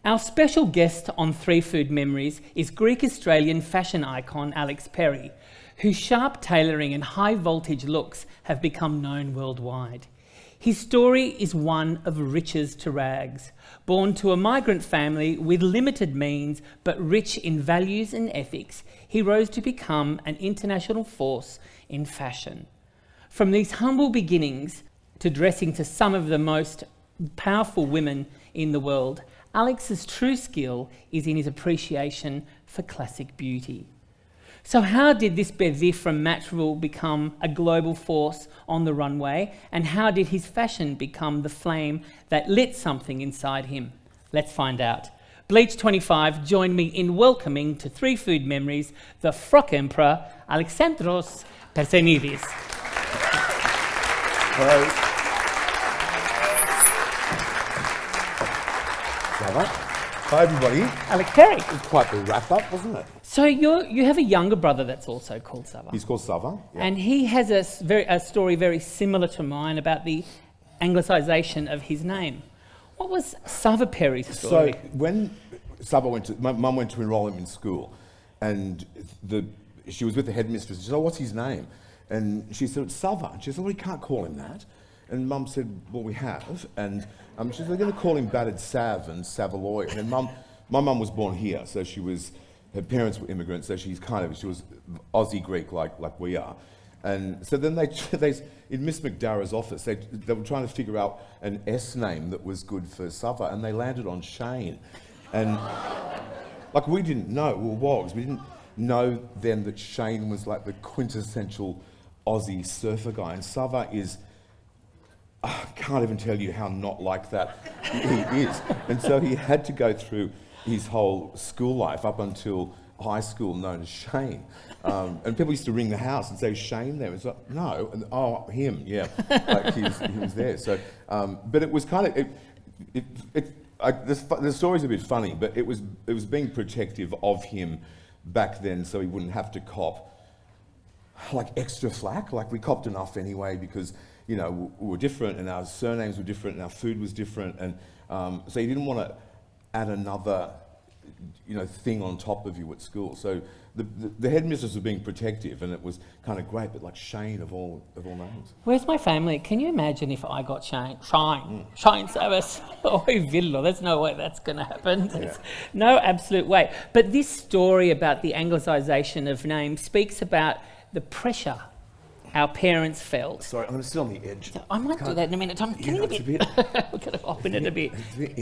Our special guest on 3 Food Memories is Greek-Australian fashion icon Alex Perry, whose sharp tailoring and high-voltage looks have become known worldwide. His story is one of riches to rags. Born to a migrant family with limited means but rich in values and ethics, he rose to become an international force in fashion. From these humble beginnings to dressing to some of the most powerful women in the world, Alex's true skill is in his appreciation for classic beauty. So how did this bevy from Matraville become a global force on the runway, and how did his fashion become the flame that lit something inside him? Let's find out. Bleach 25, join me in welcoming to 3 Food Memories the Frock Emperor, Alexandros Persenidis. Hello. Hi everybody. Alex Perry. It was quite the wrap-up, wasn't it? So you have a younger brother that's also called Sava. He's called Sava. Yeah. And he has a story very similar to mine about the anglicisation of his name. What was Sava Perry's story? So when Sava my mum went to enrol him in school, and she was with the headmistress. She said, "Oh, what's his name?" And she said, "It's Sava." And she said, "Well, we can't call him that." And Mum said, "Well, we have." And she said, "They're going to call him Battered Sav and Savaloy." And then my mum was born here, so her parents were immigrants, so she was Aussie Greek like we are. And so then they in Miss McDarrah's office, they were trying to figure out an S name that was good for Sava, and they landed on Shane. And like we didn't know, we were wogs, we didn't know then that Shane was like the quintessential Aussie surfer guy, and Sava is, I can't even tell you how not like that he is. And so he had to go through his whole school life up until high school known as Shane. And people used to ring the house and say, "Shane there?" It's like, "No." And, "Oh, him, yeah." Like he was there. So, but it was kind of, the story's a bit funny, but it was being protective of him back then so he wouldn't have to cop like extra flack. Like we copped enough anyway because, you know, we were different and our surnames were different and our food was different, and so you didn't want to add another, you know, thing on top of you at school. So the headmistress was being protective, and it was kind of great. But like Shane of all names. Where's my family? Can you imagine if I got Shane Savas? Oh, Villo. There's no way that's going to happen. There's no absolute way. But this story about the anglicisation of names speaks about the pressure our parents felt. Sorry, I'm going to sit on the edge. I might do that in a minute. I'm getting a bit... We're going to hop in it a bit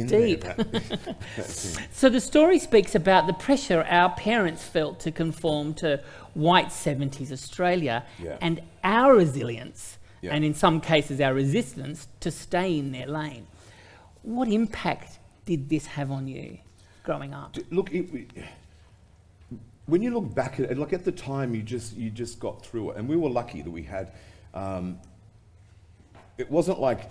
deep. So the story speaks about the pressure our parents felt to conform to white 70s Australia and our resilience, and in some cases our resistance, to stay in their lane. What impact did this have on you growing up? Look, when you look back at it, like at the time, you just got through it, and we were lucky that we had. It wasn't like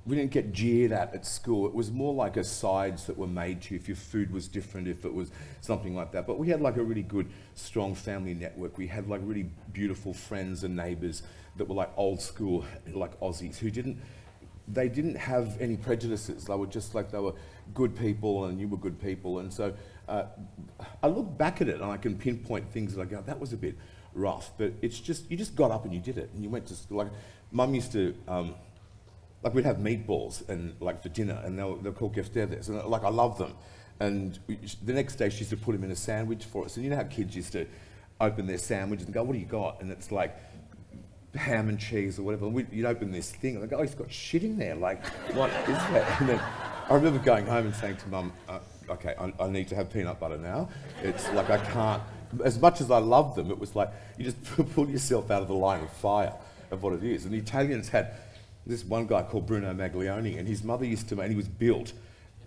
we didn't get jeered at school. It was more like asides that were made to you if your food was different, if it was something like that. But we had like a really good, strong family network. We had like really beautiful friends and neighbours that were like old school, like Aussies who didn't have any prejudices. They were just like, they were good people and you were good people. And so I look back at it and I can pinpoint things that I go, that was a bit rough, but it's just, you just got up and you did it. And you went to school. Like Mum used to, like we'd have meatballs and like for dinner, and they're called geftedes, and like I love them. And the next day she used to put them in a sandwich for us. And you know how kids used to open their sandwiches and go, "What do you got?" And it's like ham and cheese or whatever. And you'd open this thing and they go, "Oh, he's got shit in there. Like, what is that?" And then I remember going home and saying to Mum, "Okay, I need to have peanut butter now." It's like I can't, as much as I love them, it was like you just pull yourself out of the line of fire of what it is. And the Italians had this one guy called Bruno Maglione, and his mother used to make, and he was built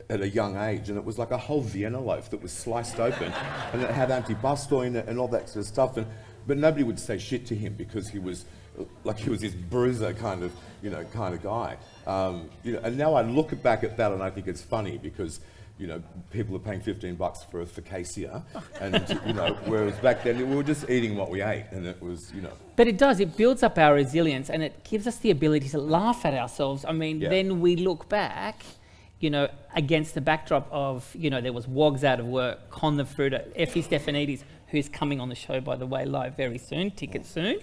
at a young age, and it was like a whole Vienna loaf that was sliced open, and it had antipasto in it and all that sort of stuff. But nobody would say shit to him because he was this bruiser kind of guy. And now I look back at that and I think it's funny because, you know, people are paying $15 for a focaccia, and whereas back then we were just eating what we ate, and it was, But it builds up our resilience, and it gives us the ability to laugh at ourselves. I mean, then we look back you know, against the backdrop of, you know, there was Wogs out of work, Con the Fruiter, Effie Stefanidis, who's coming on the show, by the way, live very soon, tickets soon,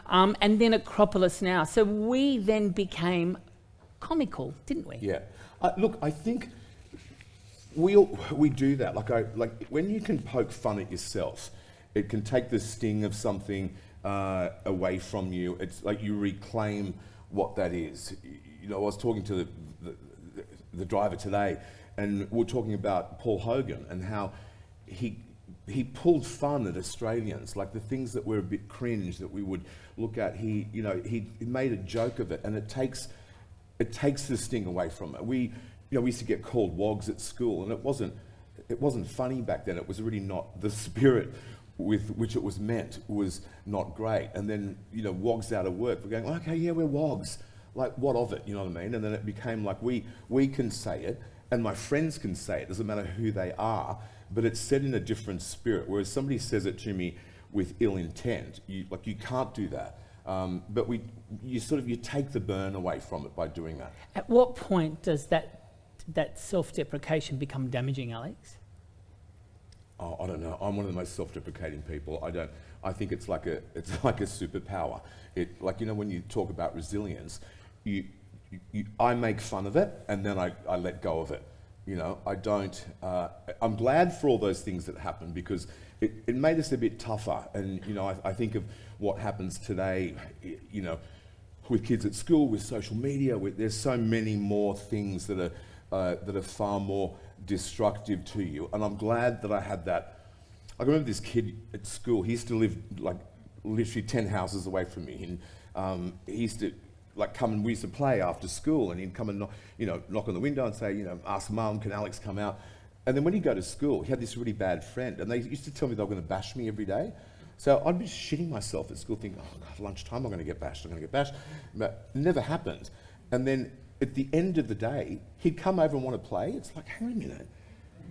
and then Acropolis Now. So we then became comical, didn't we? Yeah. Look, I think we do that. Like when you can poke fun at yourself, it can take the sting of something away from you. It's like you reclaim what that is. You know, I was talking to the driver today, and we're talking about Paul Hogan and how he pulled fun at Australians, like the things that were a bit cringe that we would look at. He made a joke of it, and it takes the sting away from it. We used to get called wogs at school, and it wasn't funny back then. It was really not the spirit with which it was meant was not great. And then, you know, wogs out of work, we're going, okay, yeah, we're wogs. Like, what of it, you know what I mean? And then it became like, we can say it, and my friends can say it, doesn't matter who they are, but it's said in a different spirit. Whereas somebody says it to me with ill intent, you can't do that. But you take the burn away from it by doing that. At what point does that self-deprecation become damaging, Alex? Oh, I don't know. I'm one of the most self-deprecating people. I think it's like a superpower. Like, you know, when you talk about resilience, I make fun of it and then I let go of it. You know, I don't. I'm glad for all those things that happened because it made us a bit tougher. And you know, I think of what happens today. You know, with kids at school, with social media, there's so many more things that are far more destructive to you. And I'm glad that I had that. I remember this kid at school. He used to live like literally 10 houses away from me, and he used to like come and we used to play after school, and he'd come and knock on the window and say, you know, ask Mum, can Alex come out? And then when he'd go to school, he had this really bad friend, and they used to tell me they were going to bash me every day. So I'd be shitting myself at school thinking, oh God, lunchtime I'm going to get bashed, But it never happened. And then at the end of the day, he'd come over and want to play. It's like, hang on a minute,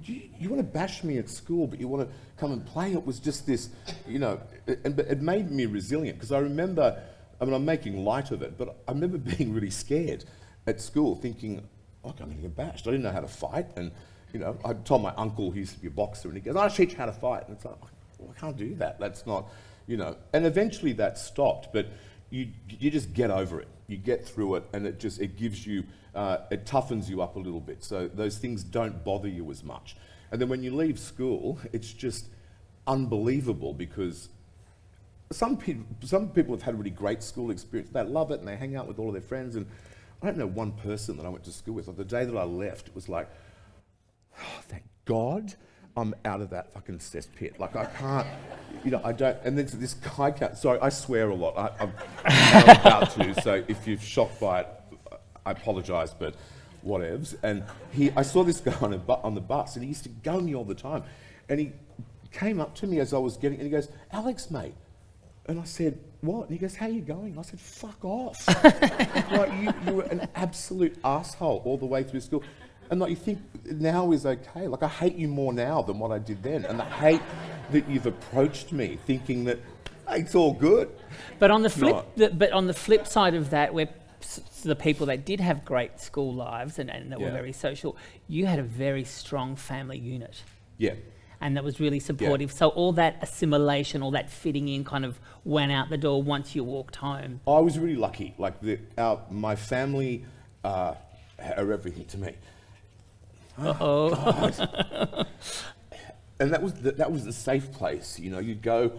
you want to bash me at school, but you want to come and play? It was just this, you know, but it made me resilient, because I remember, I mean, I'm making light of it, but I remember being really scared at school, thinking, oh, I'm going to get bashed. I didn't know how to fight, and you know, I told my uncle, he used to be a boxer, and he goes, I'll teach you how to fight. And it's like, well, I can't do that. That's not, you know. And eventually that stopped, but you just get over it. You get through it, and it gives you, it toughens you up a little bit. So those things don't bother you as much. And then when you leave school, it's just unbelievable, because some people have had a really great school experience. They love it, and they hang out with all of their friends. And I don't know one person that I went to school with. Like the day that I left, it was like, oh, thank God I'm out of that fucking cesspit. Like, I can't, you know, I don't. And then this guy sorry, I swear a lot. I'm about to, so if you're shocked by it, I apologise, but whatevs. And I saw this guy on the bus, and he used to go me all the time. And he came up to me as I was getting, and he goes, Alex, mate. And I said, what? And he goes, how you going? I said, fuck off. Like, you were an absolute asshole all the way through school. And like, you think now is okay. Like, I hate you more now than what I did then. And I hate that you've approached me thinking that, hey, it's all good. But on the flip side of that, where the people that did have great school lives and that were very social, you had a very strong family unit. Yeah. And that was really supportive. Yeah. So all that assimilation, all that fitting in kind of went out the door once you walked home. I was really lucky. Like, my family are everything to me. Uh-oh. God. And that was the safe place. You know, you'd go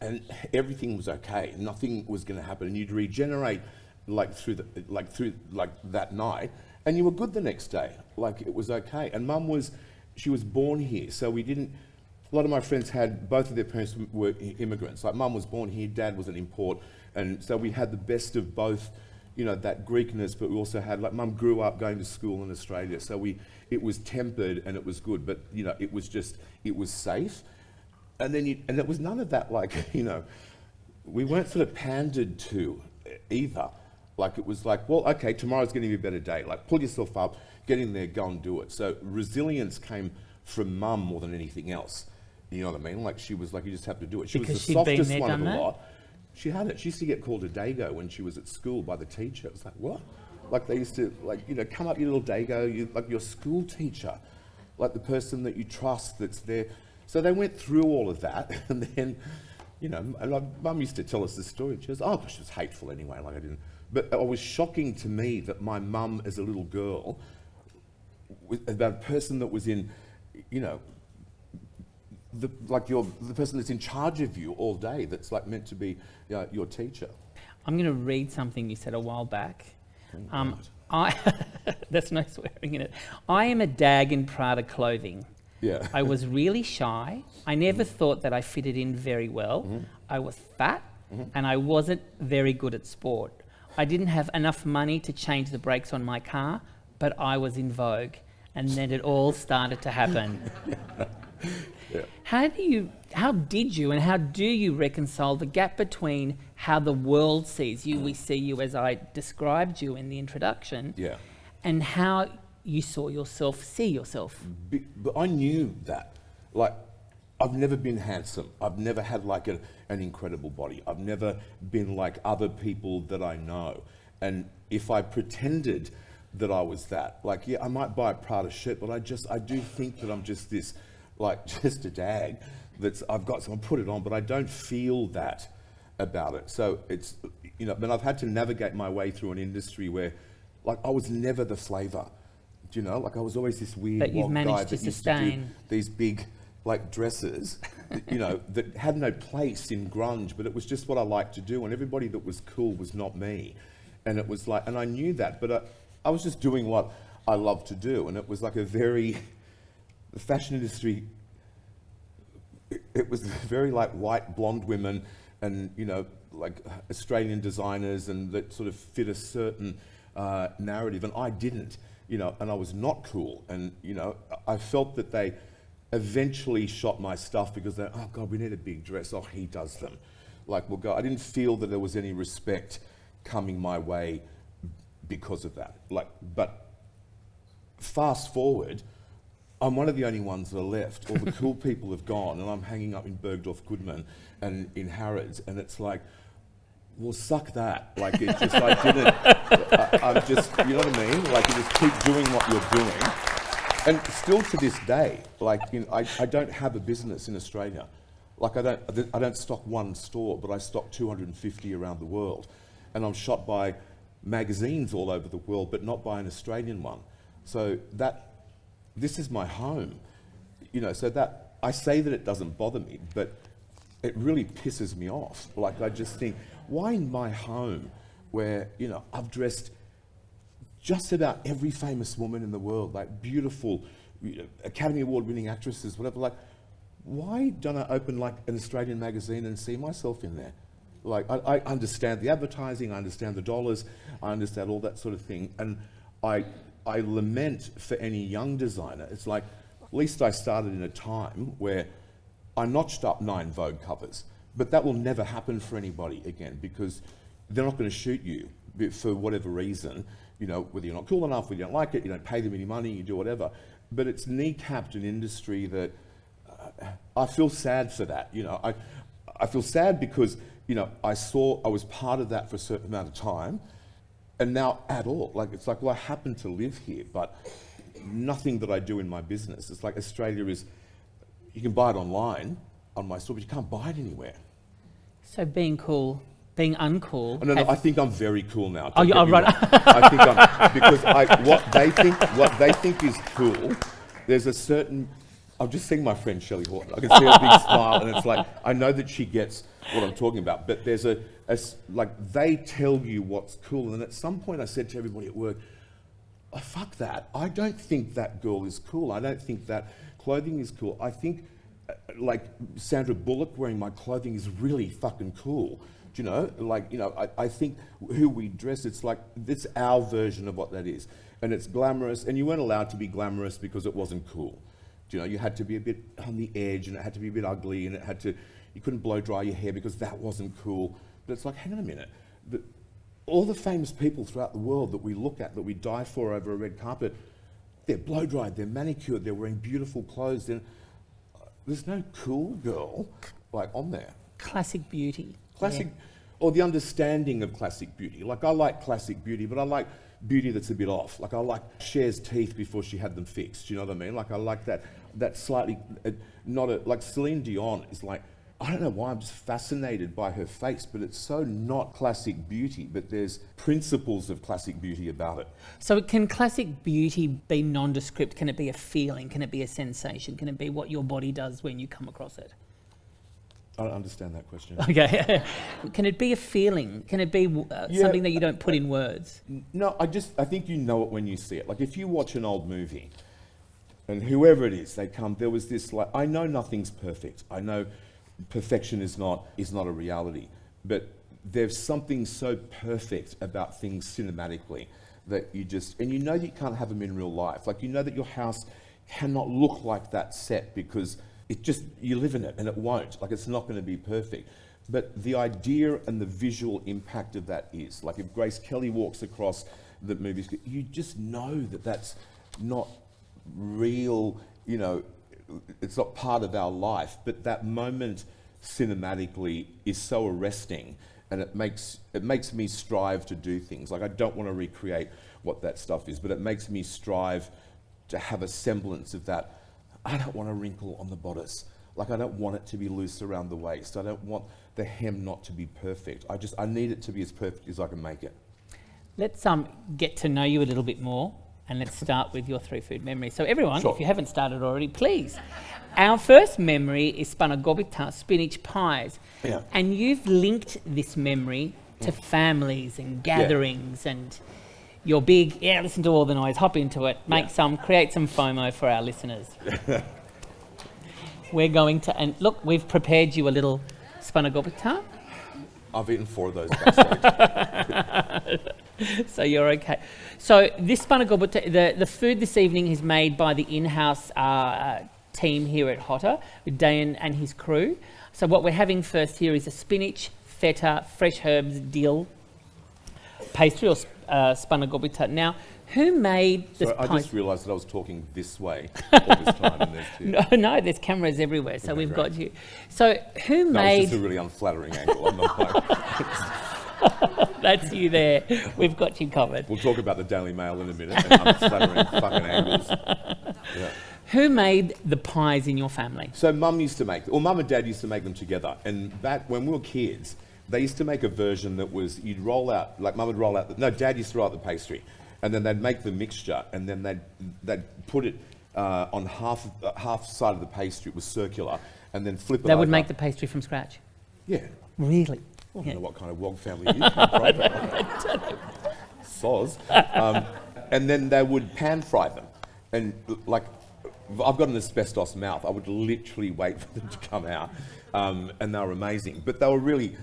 and everything was okay. Nothing was going to happen, and you'd regenerate through that night, and you were good the next day. Like, it was okay. And Mum she was born here, so we didn't. A lot of my friends had both of their parents were immigrants. Like, Mum was born here, Dad was an import, and so we had the best of both. You know, that Greekness, but we also had, like, Mum grew up going to school in Australia, so it was tempered and it was good, but you know, it was safe. And then and there was none of that, like, you know, we weren't sort of pandered to either. Like, it was like, well, okay, tomorrow's going to be a better day. Like, pull yourself up, get in there, go and do it. So resilience came from Mum more than anything else. You know what I mean? Like, she was like, you just have to do it. She was the softest one of the lot. She had it. She used to get called a dago when she was at school by the teacher. It was like, what? Like they used to, like, you know, come up, your little Dago, like your school teacher, like the person that you trust that's there. So they went through all of that, and then, you know, and my mum used to tell us this story. She goes, oh, she was hateful anyway, like I didn't. But it was shocking to me that my mum, as a little girl, about a person that was in, you know, the person that's in charge of you all day, that's like meant to be your teacher. I'm going to read something you said a while back. There's no swearing in it. I am a dag in Prada clothing. Yeah. I was really shy. I never thought that I fitted in very well. I was fat, and I wasn't very good at sport. I didn't have enough money to change the brakes on my car, but I was in vogue, and then it all started to happen. Yeah. How do you reconcile the gap between how the world sees you, we see you as I described you in the introduction, and how you see yourself? But I knew that. Like, I've never been handsome. I've never had like an incredible body. I've never been like other people that I know. And if I pretended that I was that, like, yeah, I might buy a Prada shirt, but I do think that I'm just this, like, just a dag I've got someone put it on, but I don't feel that about it. So it's, you know, but I've had to navigate my way through an industry where, like, I was never the flavour. Do you know? Like, I was always this weird that you've managed guy to that used to do sustain these big, like, dresses, you know, that had no place in grunge, but it was just what I liked to do, and everybody that was cool was not me. And it was like, and I knew that, but I was just doing what I loved to do, and it was like the fashion industry, it was very like white blonde women and, you know, like Australian designers, and that sort of fit a certain narrative, and I didn't, you know, and I was not cool. And, you know, I felt that they eventually shot my stuff because they're, oh God, we need a big dress. Oh, he does them. Like, we'll go. I didn't feel that there was any respect coming my way because of that. Like, but fast forward, I'm one of the only ones that are left. All the cool people have gone, and I'm hanging up in Bergdorf Goodman and in Harrods, and it's like, well, suck that. Like, it's just, I didn't, I'm just, you know what I mean? Like, you just keep doing what you're doing. And still to this day, like, you know, I don't have a business in Australia. Like, I don't stock one store, but I stock 250 around the world. And I'm shot by magazines all over the world, but not by an Australian one. So this is my home, you know, so that, I say that it doesn't bother me, but it really pisses me off. Like, I just think, why in my home, where, you know, I've dressed just about every famous woman in the world, like beautiful, you know, Academy Award winning actresses, whatever, like, why don't I open like an Australian magazine and see myself in there? Like, I understand the advertising, I understand the dollars, I understand all that sort of thing, and I lament for any young designer. It's like, at least I started in a time where I notched up 9 Vogue covers, but that will never happen for anybody again, because they're not going to shoot you for whatever reason, you know, whether you're not cool enough, whether you don't like it, you don't pay them any money, you do whatever. But it's kneecapped an industry that I feel sad for that. You know, I feel sad because, you know, I was part of that for a certain amount of time, and now at all, like, it's like, well, I happen to live here, but nothing that I do in my business. It's like Australia is, you can buy it online on my store, but you can't buy it anywhere. So being cool, being uncool. Oh, no, I think I'm very cool now. Oh, you're right. I think I'm, because what they think is cool. There's a certain. I'm just seeing my friend Shelley Horton. I can see her big smile, and it's like, I know that she gets what I'm talking about. But there's like, they tell you what's cool, and at some point I said to everybody at work, oh, fuck that. I don't think that girl is cool. I don't think that clothing is cool. I think, like, Sandra Bullock wearing my clothing is really fucking cool. Do you know? Like, you know, I think who we dress, it's like, it's our version of what that is. And it's glamorous, and you weren't allowed to be glamorous because it wasn't cool. Do you know, you had to be a bit on the edge, and it had to be a bit ugly, and you couldn't blow dry your hair because that wasn't cool. But it's like, hang on a minute. All the famous people throughout the world that we look at, that we die for over a red carpet, they're blow dried, they're manicured, they're wearing beautiful clothes. There's no cool girl like on there. Classic beauty. Classic. Yeah. or the understanding of classic beauty. Like I like classic beauty, but I like beauty that's a bit off. Like I like Cher's teeth before she had them fixed. Do you know what I mean? Like I like that slightly, like Celine Dion is like, I don't know why, I'm just fascinated by her face, but it's so not classic beauty, but there's principles of classic beauty about it. So can classic beauty be nondescript? Can it be a feeling? Can it be a sensation? Can it be what your body does when you come across it? I don't understand that question. Okay. Can it be a feeling? Can it be something that you don't put in words? No, I think you know it when you see it. Like if you watch an old movie, and whoever it is, there was this, like, I know nothing's perfect. I know perfection is not a reality, but there's something so perfect about things cinematically that you know that you can't have them in real life. Like you know that your house cannot look like that set because you live in it and it won't. Like it's not going to be perfect. But the idea and the visual impact of that is, like if Grace Kelly walks across the movies, you just know that that's not real, you know, it's not part of our life, but that moment cinematically is so arresting, and it makes me strive to do things. Like I don't want to recreate what that stuff is, but it makes me strive to have a semblance of that. I don't want a wrinkle on the bodice. Like I don't want it to be loose around the waist. I don't want the hem not to be perfect. I need it to be as perfect as I can make it. Let's get to know you a little bit more. And let's start with your 3 food memories. So everyone, sure. If you haven't started already, please. Our first memory is spanagopita, spinach pies. Yeah. And you've linked this memory to families and gatherings and you're big, listen to all the noise, hop into it, create some FOMO for our listeners. We're going to, and look, we've prepared you a little spanagopita. I've eaten 4 of those backstage. So you're okay. So this spanagopita, the food this evening is made by the in-house team here at Hotter with Dan and his crew. So what we're having first here is a spinach, feta, fresh herbs, dill pastry or spanagopita. Now, who made this? I just realised that I was talking this way all this time. And there's no, there's cameras everywhere, so we've got you. So who made? It's just a really unflattering angle. I'm not like, that's you there. We've got you covered. We'll talk about the Daily Mail in a minute and unflattering fucking angles. Yeah. Who made the pies in your family? So Mum and Dad used to make them together. And back when we were kids, they used to make a version that was, Dad used to roll out the pastry. And then they'd make the mixture, and then they'd put it on half side of the pastry. It was circular, and then flip it over. They would make the pastry from scratch? Yeah. Really? I don't know what kind of wog family you come from. Soz. And then they would pan fry them. And like, I've got an asbestos mouth. I would literally wait for them to come out. And they were amazing. But they were really,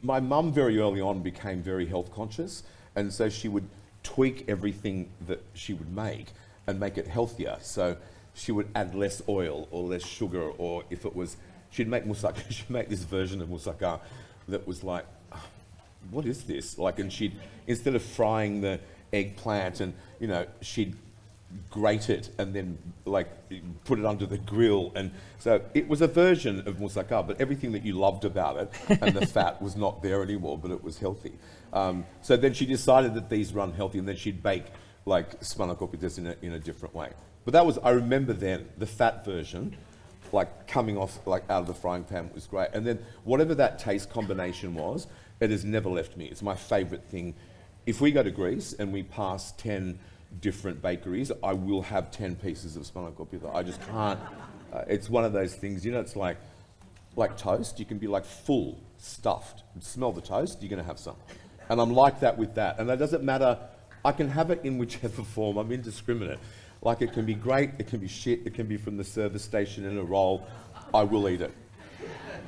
my mum very early on became very health conscious. And so she would tweak everything that she would make and make it healthier. So she would add less oil or less sugar, or if it was, she'd make moussaka, she'd make this version of moussaka that was like, what is this? Like, and she'd, instead of frying the eggplant and, you know, she'd grate it and then like put it under the grill. And so it was a version of moussaka, but everything that you loved about it and the fat was not there anymore, but it was healthy. So then she decided that these run healthy, and then she'd bake like spanakoppitas in a different way. But that was, I remember then, the fat version, like coming off like out of the frying pan was great. And then whatever that taste combination was, it has never left me. It's my favourite thing. If we go to Greece and we pass 10 different bakeries, I will have 10 pieces of spanakopita. I just can't. It's one of those things, you know, it's like toast. You can be like full, stuffed. Smell the toast, you're going to have some. And I'm like that with that. And it doesn't matter. I can have it in whichever form. I'm indiscriminate. Like, it can be great, it can be shit, it can be from the service station in a roll. I will eat it.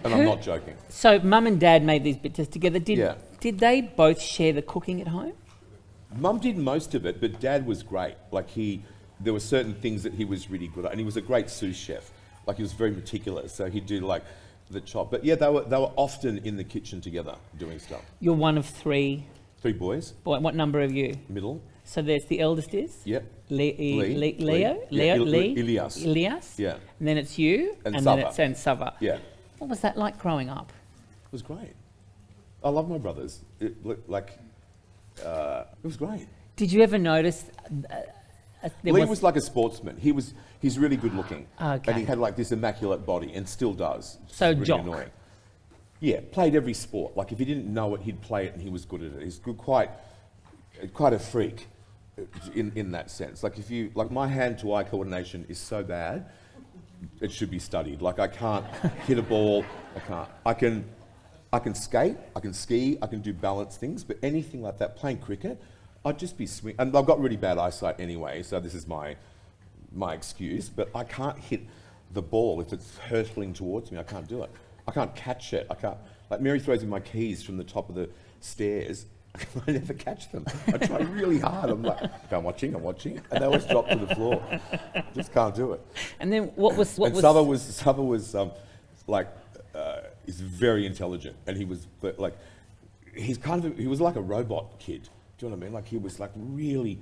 And I'm not joking. So Mum and Dad made these bits together. Did they both share the cooking at home? Mum did most of it, but Dad was great. Like, there were certain things that he was really good at, and he was a great sous chef. Like, he was very meticulous, so he'd do like the chop. But yeah, they were often in the kitchen together doing stuff. You're one of 3. 3 boys. Boy, what number are you? Middle. So there's the eldest is? Yep. Leo? Ilias? Yeah. And then it's you? And then Sava. it's Sava. Yeah. What was that like growing up? It was great. I love my brothers. It was great. Did you ever notice Lee was like a sportsman. He's really good looking. Okay. And he had like this immaculate body and still does. So really jock. Annoying. Yeah, played every sport. Like if he didn't know it, he'd play it and he was good at it. He's good, quite a freak in that sense. Like my hand-to-eye coordination is so bad, it should be studied. Like I can't hit a ball, I can skate, I can ski, I can do balance things, but anything like that, playing cricket, I'd just be swing. And I've got really bad eyesight anyway, so this is my excuse, but I can't hit the ball if it's hurtling towards me. I can't do it. I can't catch it. I can't. Like Mary throws me my keys from the top of the stairs. I never catch them. I try really hard. I'm like, okay, I'm watching, and they always drop to the floor. Just can't do it. And then what was? Saba was he's very intelligent, and he was like, he was like a robot kid. Do you know what I mean? Like he was like really,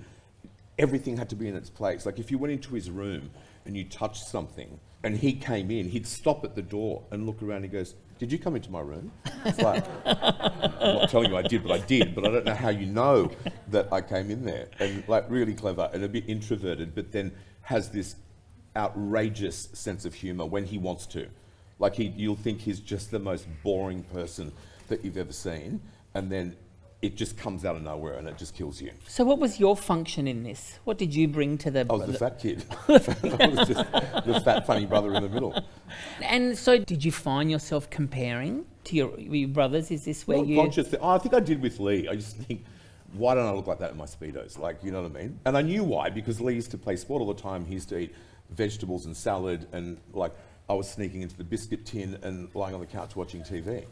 everything had to be in its place. Like if you went into his room and you touched something, and he came in, he'd stop at the door and look around. He goes, "Did you come into my room?" It's like, I'm not telling you I did, but I did. But I don't know how you know that I came in there. And like really clever and a bit introverted, but then has this outrageous sense of humour when he wants to. Like you'll think he's just the most boring person that you've ever seen, and then it just comes out of nowhere and it just kills you. So what was your function in this? What did you bring to the... I was the fat kid. I was just the fat, funny brother in the middle. And so did you find yourself comparing to your brothers? Is this where you... I think I did with Lee. I just think, why don't I look like that in my Speedos? Like, you know what I mean? And I knew why, because Lee used to play sport all the time. He used to eat vegetables and salad, and like I was sneaking into the biscuit tin and lying on the couch watching TV.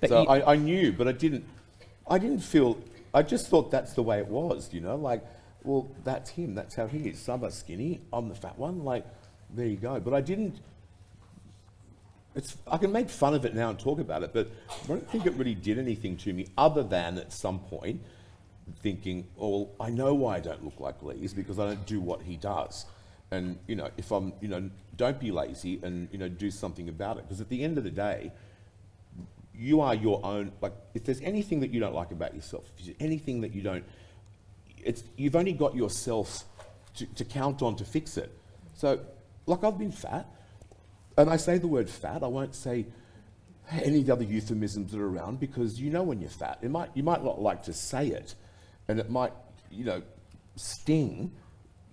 But so I knew, but I didn't feel, I just thought that's the way it was, you know, like, well, that's him, that's how he is. Saba's skinny, I'm the fat one, like, there you go. But I can make fun of it now and talk about it, but I don't think it really did anything to me other than at some point thinking, oh, well, I know why I don't look like Lee, is because I don't do what he does. And, you know, if I'm, you know, don't be lazy and, you know, do something about it. Because at the end of the day, you are your own, like, if there's anything that you don't like about yourself, if there's anything that you don't, you've only got yourself to count on to fix it. So, like, I've been fat, and I say the word fat, I won't say any of the other euphemisms that are around, because you know when you're fat. You might not like to say it, and it might, you know, sting,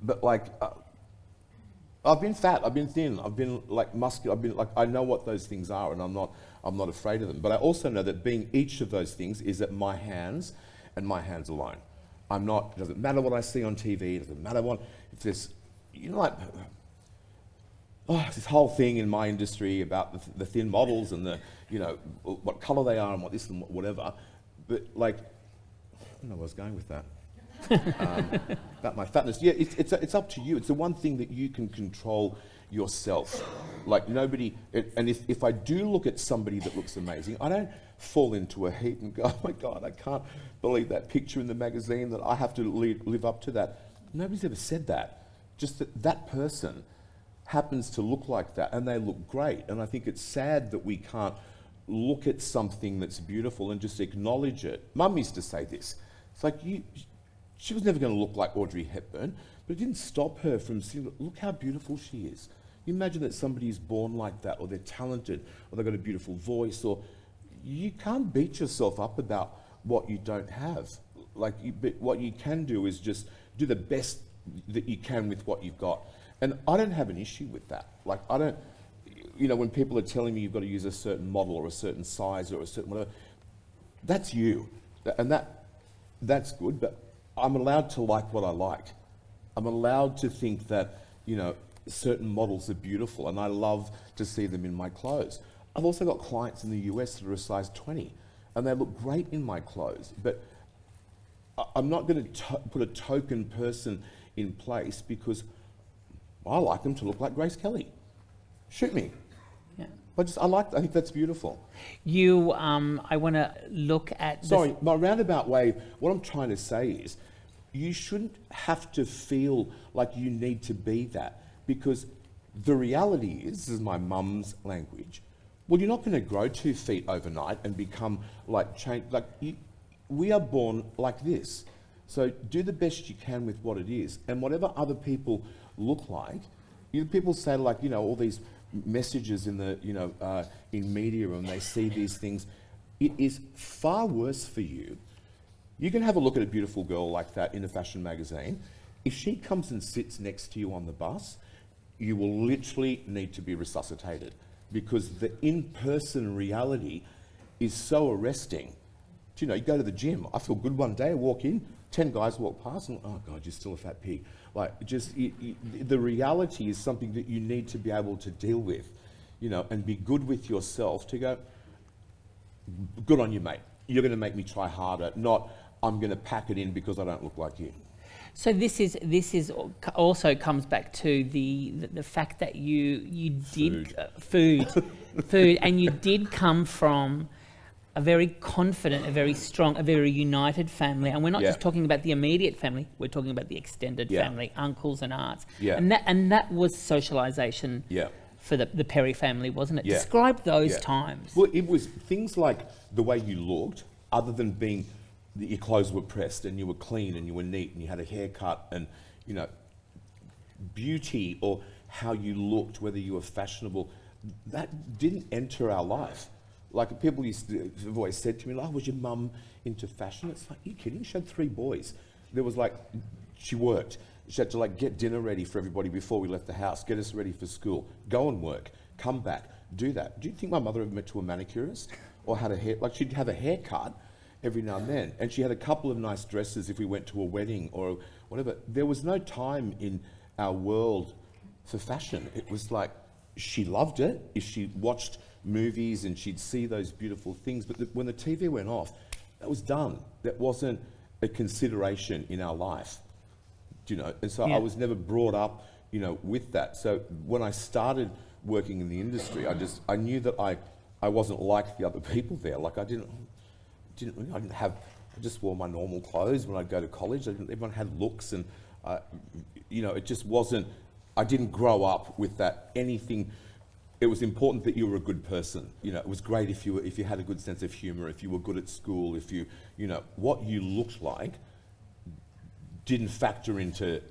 but like, I've been fat, I've been thin, I've been like muscular, I've been like, I know what those things are, and I'm not afraid of them. But I also know that being each of those things is at my hands and my hands alone. It doesn't matter what I see on TV, it doesn't matter if there's, you know, like, this whole thing in my industry about the thin models and the, you know, what colour they are and what this and whatever. But like, I don't know where I was going with that. About my fatness. Yeah, it's up to you. It's the one thing that you can control yourself. Like nobody, and if I do look at somebody that looks amazing, I don't fall into a heap and go, oh my God, I can't believe that picture in the magazine, that I have to live up to that. Nobody's ever said that. Just that person happens to look like that and they look great. And I think it's sad that we can't look at something that's beautiful and just acknowledge it. Mum used to say this. It's like, she was never going to look like Audrey Hepburn, but it didn't stop her from seeing, look how beautiful she is. You imagine that somebody is born like that, or they're talented, or they've got a beautiful voice, or you can't beat yourself up about what you don't have. Like, but what you can do is just do the best that you can with what you've got. And I don't have an issue with that. Like, I don't, you know, when people are telling me you've got to use a certain model or a certain size or a certain whatever, that's you. And that's good, but I'm allowed to like what I like. I'm allowed to think that, you know, certain models are beautiful, and I love to see them in my clothes. I've also got clients in the US that are a size 20, and they look great in my clothes, but I'm not going to put a token person in place because I like them to look like Grace Kelly. Shoot me. Yeah. I think that's beautiful. I want to look at... Sorry, my roundabout way, what I'm trying to say is, you shouldn't have to feel like you need to be that, because the reality is, this is my mum's language, Well, you're not going to grow 2 feet overnight and become like change. We are born like this. So do the best you can with what it is, and whatever other people look like. People say all these messages in the in media, and they see these things. It is far worse for you. You can have a look at a beautiful girl like that in a fashion magazine. If she comes and sits next to you on the bus, you will literally need to be resuscitated, because the in-person reality is so arresting. You go to the gym. I feel good one day. I walk in, 10 guys walk past, and oh God, you're still a fat pig. The reality is something that you need to be able to deal with, and be good with yourself to go, good on you, mate. You're going to make me try harder, not I'm going to pack it in because I don't look like you. So this is also comes back to the fact that you did food, and you did come from a very confident, a very strong, a very united family. And we're not just talking about the immediate family, we're talking about the extended family, uncles and aunts. Yeah. And that was socialisation for the Perry family, wasn't it? Yeah. Describe those times. Well, it was things like the way you looked, other than being that your clothes were pressed and you were clean and you were neat and you had a haircut, and beauty, or how you looked, whether you were fashionable, that didn't enter our life. Like, people have always said to me, was your mum into fashion? It's like, are you kidding? She had 3 boys. There was she worked. She had to get dinner ready for everybody before we left the house, get us ready for school, go and work, come back, do that. Do you think my mother ever went to a manicurist or had a hair? She'd have a haircut every now and then, and she had a couple of nice dresses if we went to a wedding or whatever. There was no time in our world for fashion. It was like, she loved it if she watched movies and she'd see those beautiful things, but when the TV went off, that was done. That wasn't a consideration in our life, and so I was never brought up with that. So when I started working in the industry, I knew that I wasn't like the other people there. I just wore my normal clothes when I'd go to college. Everyone had looks, and it just wasn't. I didn't grow up with that anything. It was important that you were a good person. It was great if you had a good sense of humor, if you were good at school, if what you looked like didn't factor into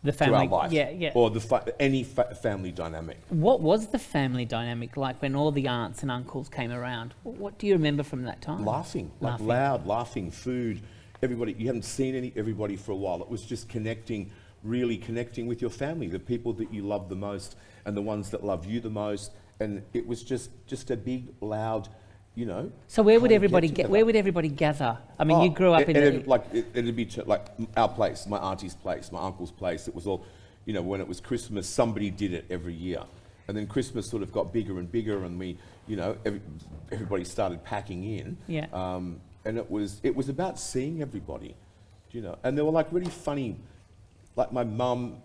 the family to our life, or any family dynamic. What was the family dynamic like when all the aunts and uncles came around? What do you remember from that time? Laughing, loud laughing, food. Everybody, you haven't seen everybody for a while. It was just really connecting with your family, the people that you love the most and the ones that love you the most. And it was just a big, loud, So where would everybody gather? I mean, you grew up in it'd be our place, my auntie's place, my uncle's place. It was all, when it was Christmas, somebody did it every year. And then Christmas sort of got bigger and bigger, and we, everybody started packing in. Yeah. And it was about seeing everybody, and they were really funny. My mum,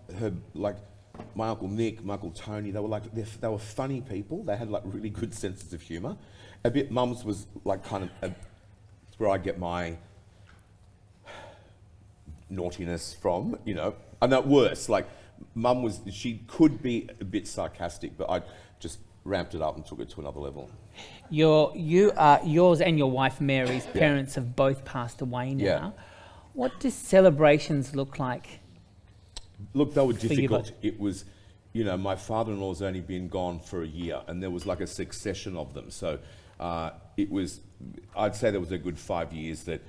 my Uncle Nick, my Uncle Tony, they were funny people. They had really good senses of humour. Mum's was it's where I get my naughtiness from, and that worse. Mum she could be a bit sarcastic, but I just ramped it up and took it to another level. Yours and your wife Mary's parents have both passed away now. Yeah. What do celebrations look like? Look, they were difficult. It was, my father-in-law's only been gone for a year, and there was a succession of them. So I'd say there was a good 5 years that,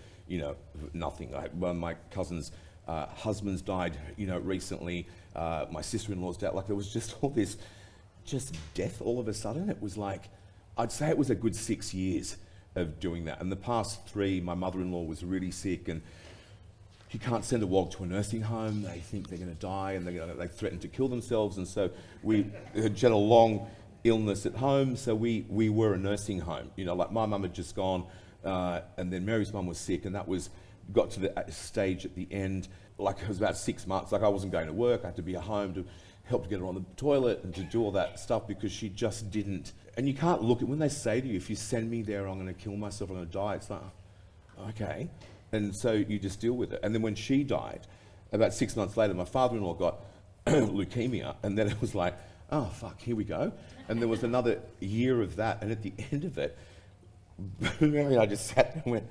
nothing. One of my cousins' husbands died, recently. My sister-in-law's died. There was just all this, death all of a sudden. It was I'd say it was a good 6 years of doing that. And the past 3, my mother-in-law was really sick, and you can't send a wog to a nursing home. They think they're going to die, and they threaten to kill themselves. And so we had a long illness at home, so we were a nursing home. My mum had just gone, and then Mary's mum was sick, and got to the stage at the end. It was about 6 months. I wasn't going to work. I had to be at home to help to get her on the toilet and to do all that stuff, because she just didn't. And you can't look at when they say to you, if you send me there, I'm going to kill myself, I'm going to die. It's okay. And so you just deal with it. And then when she died, about 6 months later, my father-in-law got leukemia, and then it was oh, fuck, here we go. And there was another year of that. And at the end of it, Mary and I just sat there and went,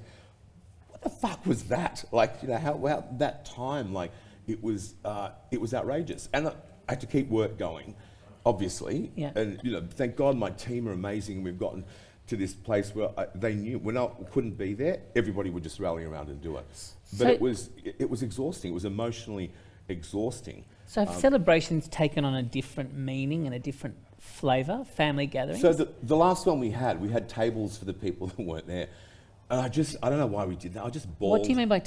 what the fuck was that? Like, you know, how that time, like, it was outrageous. And I had to keep work going, obviously. Yeah. And, you know, thank God my team are amazing. We've gotten to this place where they knew when I couldn't be there, everybody would just rally around and do it. But So- it was exhausting. It was emotionally exhausting. So have celebrations taken on a different meaning and a different flavour, family gatherings? So the last one we had tables for the people that weren't there. And I don't know why we did that. I just bawled. What do you mean by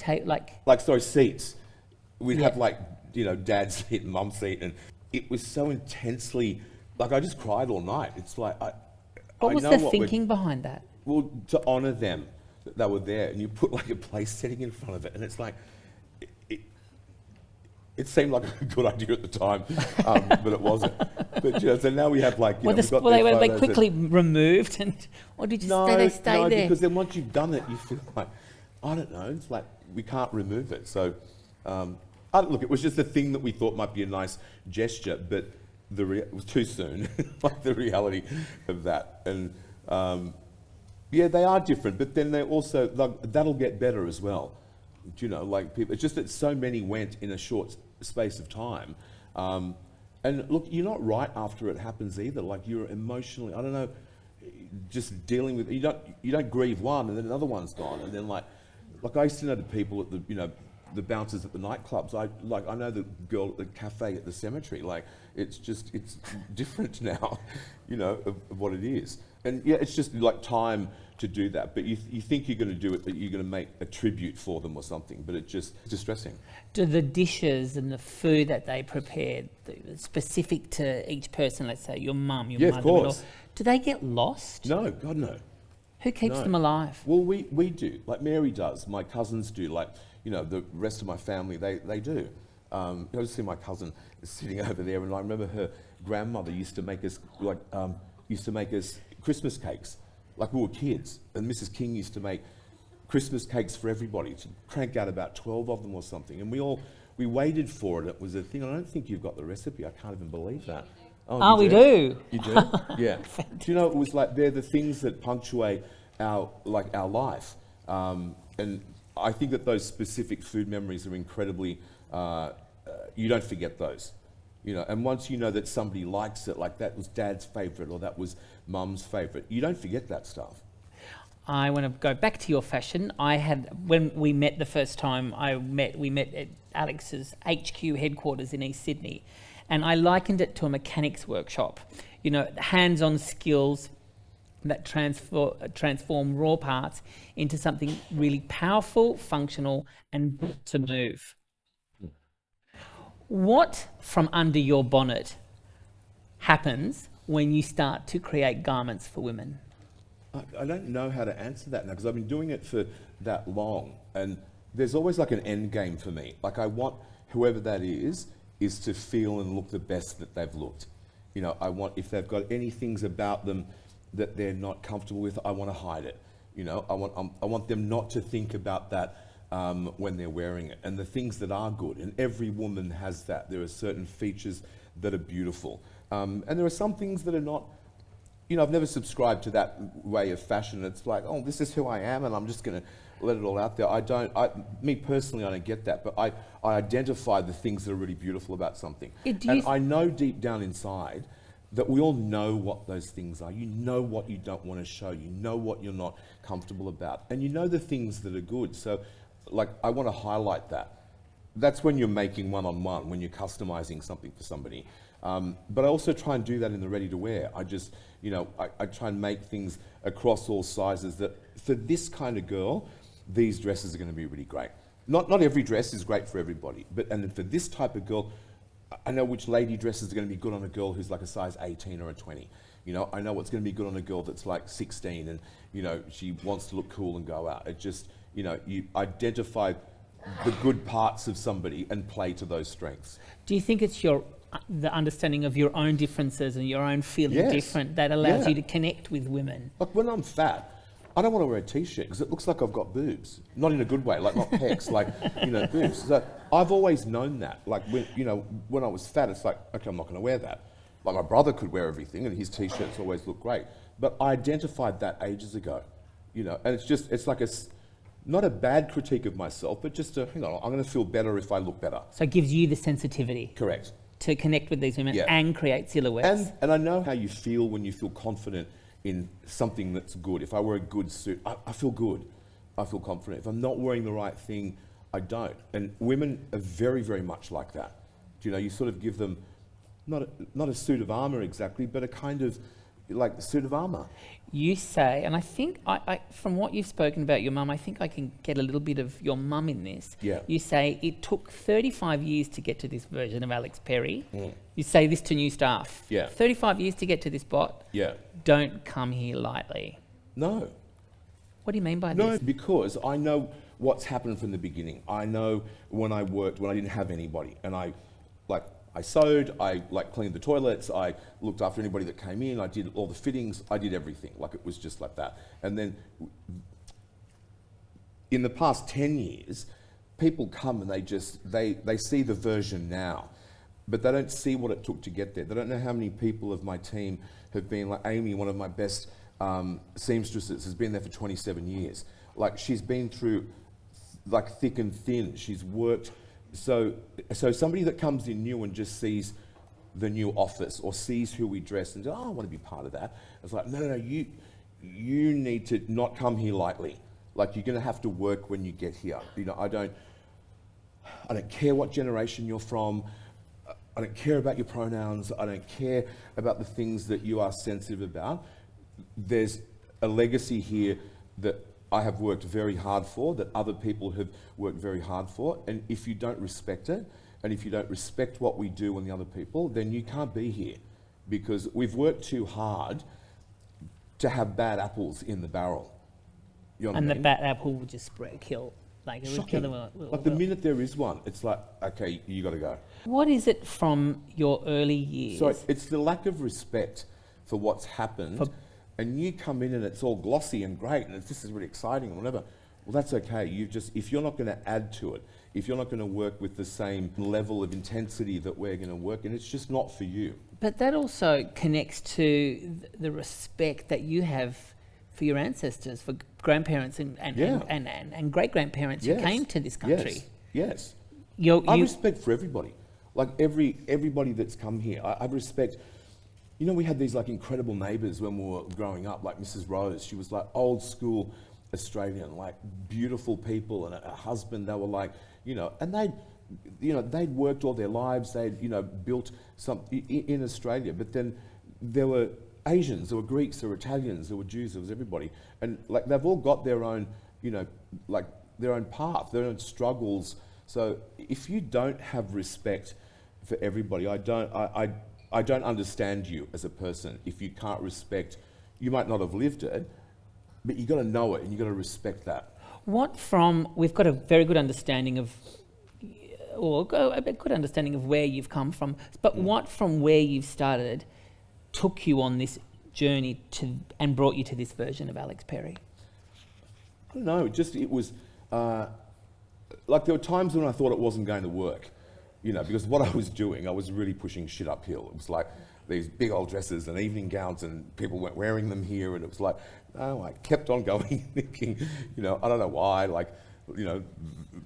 Seats. We'd Yeah. have like, you know, dad's seat and mum's seat. And it was so intensely, like I just cried all night. It's like, what I was know the what thinking behind that? Well, to honour them, that they were there. And you put like a place setting in front of it. And it's like, it seemed like a good idea at the time, but it wasn't. But, you know, so now we have like, you know, we've got Were their they photos quickly removed, or did you stay no, there? because then once you've done it, you feel like, I don't know, it's like we can't remove it. So, look, it was just a thing that we thought might be a nice gesture, but it was too soon, like the reality of that. And yeah, they are different, but then they also, like, that'll get better as well. You know, like people, it's just that so many went in a short space of time. And look, you're not right after it happens either. Like you're emotionally, I don't know, just dealing with, you don't grieve one and then another one's gone. And then like I used to know the people at the, you know, the bouncers at the nightclubs. I know the girl at the cafe at the cemetery. Like it's different now, you know, of what it is. And yeah, it's just like time to do that. But you think you're going to do it, that you're going to make a tribute for them or something. But it's just distressing. Do the dishes and the food that they prepared, specific to each person, let's say your mum, your mother-in-law, of course. do they get lost? No, God no. Who keeps them alive? Well, we do. Like Mary does. My cousins do. Like, you know, the rest of my family, they do. I just see my cousin sitting over there, and I remember her grandmother used to make us Christmas cakes, like we were kids. And Mrs. King used to make Christmas cakes for everybody, to crank out about 12 of them or something. And we waited for it. It was a thing. I don't think you've got the recipe. I can't even believe that. Oh, we do. You do? Yeah. Do you know, it was like they're the things that punctuate our life. And I think that those specific food memories are incredibly, you don't forget those. You know, and once you know that somebody likes it, like that was dad's favourite or that was mum's favourite, you don't forget that stuff. I want to go back to your fashion. When we met the first time, we met at Alex's HQ headquarters in East Sydney, and I likened it to a mechanics workshop. You know, hands-on skills that transform raw parts into something really powerful, functional, and built to move. What from under your bonnet happens when you start to create garments for women? I don't know how to answer that now, because I've been doing it for that long, and there's always like an end game for me. Like I want whoever that is to feel and look the best that they've looked. You know, I want, if they've got any things about them that they're not comfortable with, I want to hide it. You know, I want them not to think about that when they're wearing it. And the things that are good, and every woman has that. There are certain features that are beautiful. And there are some things that are not, you know, I've never subscribed to that way of fashion. It's like, oh, this is who I am and I'm just going to let it all out there. Me personally, I don't get that, but I identify the things that are really beautiful about something. And I know deep down inside that we all know what those things are. You know what you don't want to show. You know what you're not comfortable about. And you know the things that are good. So, like, I want to highlight that. That's when you're making one-on-one, when you're customizing something for somebody. But I also try and do that in the ready-to-wear. I just, you know, I try and make things across all sizes that, for this kind of girl, these dresses are going to be really great. Not every dress is great for everybody, and for this type of girl, I know which lady dresses are going to be good on a girl who's like a size 18 or a 20. You know, I know what's going to be good on a girl that's like 16 and, you know, she wants to look cool and go out. It just, you know, you identify the good parts of somebody and play to those strengths. Do you think it's the understanding of your own differences and your own feeling different that allows you to connect with women? Like when I'm fat, I don't want to wear a t-shirt because it looks like I've got boobs. Not in a good way, like not pecs, like, you know, boobs. So I've always known that. Like when I was fat, it's like, okay, I'm not going to wear that. Like my brother could wear everything and his t-shirts always look great. But I identified that ages ago, you know, and it's like not a bad critique of myself, but just hang on, I'm going to feel better if I look better. So it gives you the sensitivity. Correct. To connect with these women and create silhouettes. And I know how you feel when you feel confident in something that's good. If I wear a good suit, I feel good. I feel confident. If I'm not wearing the right thing, I don't. And women are very, very much like that. You know, you sort of give them not a suit of armour exactly, but a kind of like a suit of armour. You say, and I think I from what you've spoken about your mum, I think I can get a little bit of your mum in this. Yeah. You say it took 35 years to get to this version of Alex Perry. You say this to new staff. Yeah. 35 years to get to this spot. Yeah. Don't come here lightly. No. What do you mean by No, this? because I know what's happened from the beginning. I know when I worked, when I didn't have anybody, and I sewed, I cleaned the toilets, I looked after anybody that came in, I did all the fittings, I did everything. Like it was just like that. And then in the past 10 years, people come and they see the version now, but they don't see what it took to get there. They don't know how many people of my team have been, like Amy, one of my best seamstresses, has been there for 27 years. Like she's been through like thick and thin. She's worked. So somebody that comes in new and just sees the new office or sees who we dress and says, oh, I want to be part of that. It's like, no, you need to not come here lightly. Like you're going to have to work when you get here. You know, I don't care what generation you're from. I don't care about your pronouns. I don't care about the things that you are sensitive about. There's a legacy here that I have worked very hard for, that other people have worked very hard for, and if you don't respect it, and if you don't respect what we do and the other people, then you can't be here, because we've worked too hard to have bad apples in the barrel. You know And what I the mean? bad apple will just kill. Like it would kill Shocking. them. Like the minute there is one, it's like, okay, you got to go. What is it from your early years? So it's the lack of respect for what's happened. And you come in and it's all glossy and great and this is really exciting and whatever. Well, that's okay. If you're not going to add to it, if you're not going to work with the same level of intensity that we're going to work in, it's just not for you. But that also connects to the respect that you have for your ancestors, for grandparents and great-grandparents who came to this country. Yes. I respect for everybody. Like everybody that's come here. I respect. You know, we had these like incredible neighbours when we were growing up, like Mrs. Rose. She was like old school Australian, like beautiful people, and a husband. They were like, you know, and they'd worked all their lives. They'd, you know, built something in Australia. But then there were Asians, there were Greeks, there were Italians, there were Jews, there was everybody, and like they've all got their own, you know, like their own path, their own struggles. So if you don't have respect for everybody, I don't understand you as a person if you can't respect. You might not have lived it, but you got to know it and you got to respect that. We've got a very good understanding of, or a good understanding of where you've come from, but what from where you've started took you on this journey and brought you to this version of Alex Perry? I don't know, it was, like there were times when I thought it wasn't going to work. You know, because what I was doing, I was really pushing shit uphill. It was like these big old dresses and evening gowns and people weren't wearing them here, and it was like, no, I kept on going thinking, you know, I don't know why, like, you know,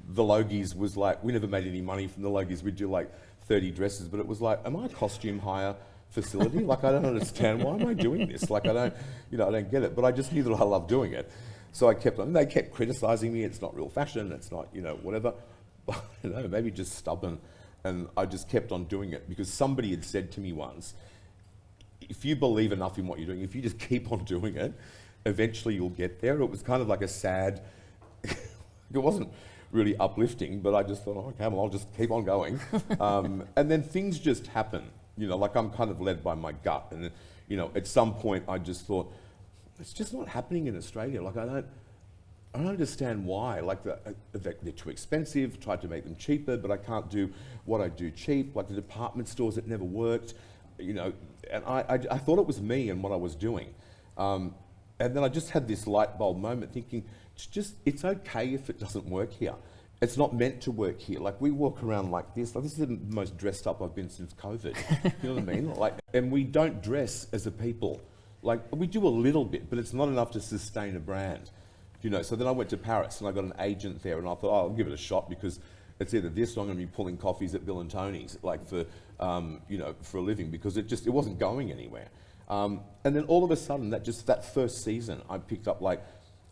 the Logies was like, we never made any money from the Logies. We'd do like 30 dresses, but it was like, am I a costume hire facility? Like, I don't understand, why am I doing this? Like, I don't get it, but I just knew that I loved doing it. So I kept on, and they kept criticizing me, it's not real fashion, it's not, you know, whatever. I don't know, maybe just stubborn. And I just kept on doing it because somebody had said to me once, if you believe enough in what you're doing, if you just keep on doing it, eventually you'll get there. It was kind of like a sad, it wasn't really uplifting, but I just thought, oh, okay, well, I'll just keep on going. And then things just happen, you know, like I'm kind of led by my gut. And, you know, at some point I just thought, it's just not happening in Australia. Like I don't understand why. Like they're too expensive, tried to make them cheaper, but I can't do what I do cheap. Like the department stores, it never worked, you know, and I thought it was me and what I was doing. And then I just had this light bulb moment thinking, it's okay if it doesn't work here. it's not meant to work here. Like, we walk around like this. Like, this is the most dressed up I've been since COVID. You know what I mean? Like, and we don't dress as a people. Like, we do a little bit, but it's not enough to sustain a brand. You know, so then I went to Paris and I got an agent there, and I thought, oh, I'll give it a shot, because it's either this or I'm going to be pulling coffees at Bill and Tony's, like, for, you know, for a living, because it wasn't going anywhere. And then all of a sudden, that first season, I picked up like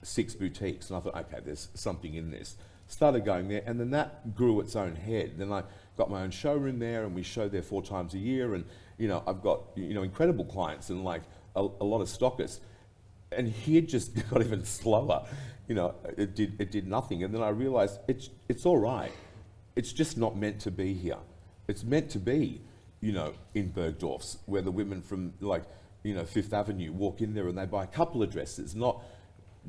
6 boutiques, and I thought, okay, there's something in this. Started going there, and then that grew its own head. Then I got my own showroom there, and we show there 4 times a year, and, you know, I've got, you know, incredible clients and like a lot of stockists. And here just got even slower. You know, it did nothing. And then I realized it's all right. It's just not meant to be here. It's meant to be, you know, in Bergdorf's, where the women from, like, you know, Fifth Avenue walk in there and they buy a couple of dresses, not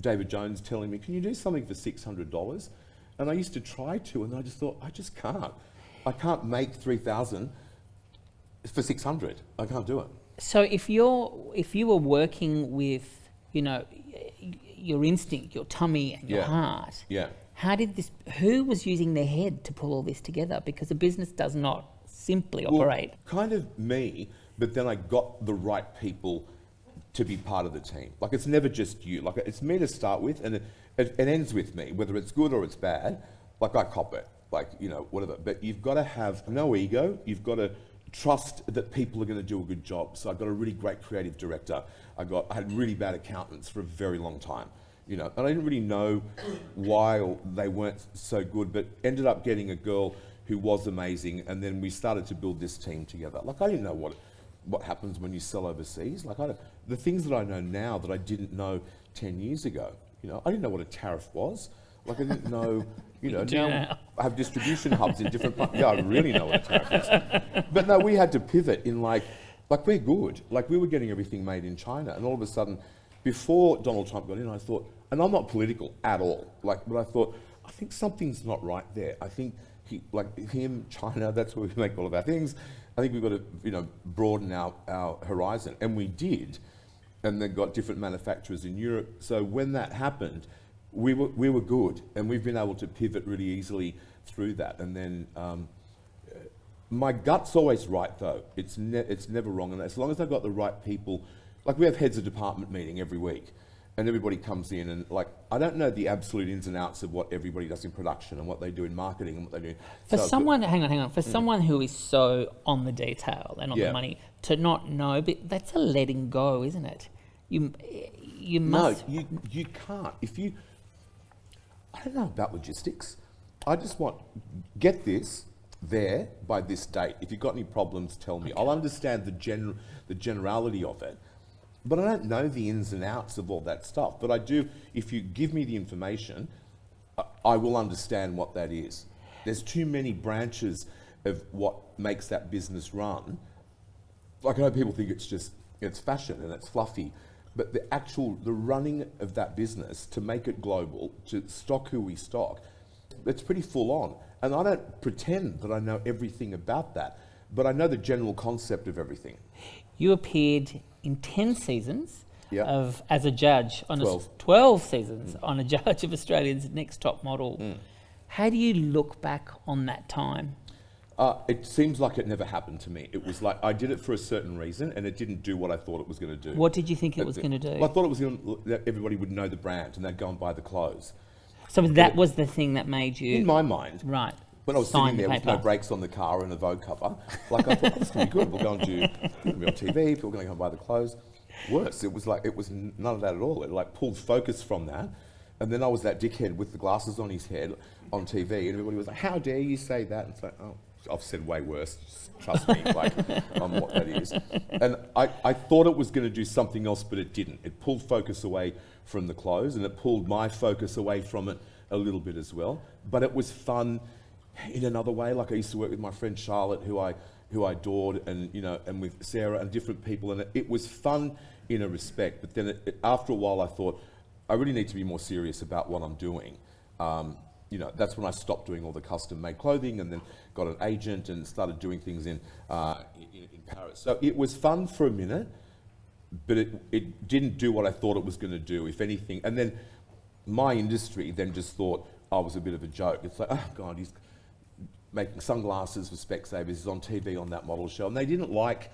David Jones telling me, can you do something for $600? And I used to try to, and I just thought, I just can't. I can't make 3,000 for 600. I can't do it. So if you were working with, you know, your instinct, your tummy and your heart, who was using their head to pull all this together? Because a business does not simply operate. Kind of me, but then I got the right people to be part of the team. Like, it's never just you. Like, it's me to start with, and it ends with me, whether it's good or it's bad. Like, I cop it, like, you know, whatever. But you've got to have no ego. You've got to trust that people are going to do a good job. So I got a really great creative director. I had really bad accountants for a very long time, you know, and I didn't really know why they weren't so good, but ended up getting a girl who was amazing, and then we started to build this team together. Like, I didn't know what happens when you sell overseas. Like, the things that I know now that I didn't know 10 years ago. You know, I didn't know what a tariff was. Like, I didn't know, you know, now I have distribution hubs in different parts. Yeah, I really know what a tariff is. But no, we had to pivot in like we're good. Like, we were getting everything made in China, and all of a sudden, before Donald Trump got in, I thought, and I'm not political at all, like, but I thought, I think something's not right there. I think China, that's where we make all of our things. I think we've got to, you know, broaden our horizon, and we did, and then got different manufacturers in Europe. So when that happened, we were good, and we've been able to pivot really easily through that. And then my gut's always right, though. It's never wrong, and as long as I've got the right people, like, we have heads of department meeting every week, and everybody comes in, and, like, I don't know the absolute ins and outs of what everybody does in production and what they do in marketing and what they do. For someone, hang on. For someone who is so on the detail and on the money, to not know, but that's a letting go, isn't it? You must. No, you can't. I don't know about logistics. I just get this there by this date. If you've got any problems, tell me. Okay. I'll understand the generality of it, but I don't know the ins and outs of all that stuff. But I do, if you give me the information, I will understand what that is. There's too many branches of what makes that business run. Like, I know people think it's fashion and it's fluffy, but the running of that business, to make it global, to stock who we stock, it's pretty full on. And I don't pretend that I know everything about that, but I know the general concept of everything. You appeared in 10 seasons as a judge on 12 seasons on a judge of Australia's Next Top Model. How do you look back on that time? It seems like it never happened to me. It was like I did it for a certain reason, and it didn't do what I thought it was going to do. What did you think it was going to do? Well, I thought it was that everybody would know the brand and they'd go and buy the clothes. So that was the thing that made you... In my mind. Right. When I was sitting there with no brakes on the car and a Vogue cover, like, I thought, this is going to be good. We'll go and we'll be on TV, people are going to go and buy the clothes. Worse, it was none of that at all. It like pulled focus from that. And then I was that dickhead with the glasses on his head on TV, and everybody was like, how dare you say that? And it's like, oh, I've said way worse, just trust me, like, on what that is. And I thought it was going to do something else, but it didn't. It pulled focus away from the clothes, and it pulled my focus away from it a little bit as well. But it was fun in another way. Like, I used to work with my friend Charlotte, who I adored, and, you know, and with Sarah and different people, and it was fun in a respect. But then after a while, I thought, I really need to be more serious about what I'm doing. You know, that's when I stopped doing all the custom-made clothing, and then got an agent and started doing things in Paris. So it was fun for a minute, but it didn't do what I thought it was going to do, if anything. And then my industry then just thought, I was a bit of a joke. It's like, oh God, he's making sunglasses for Specsavers, he's on TV on that model show. And they didn't like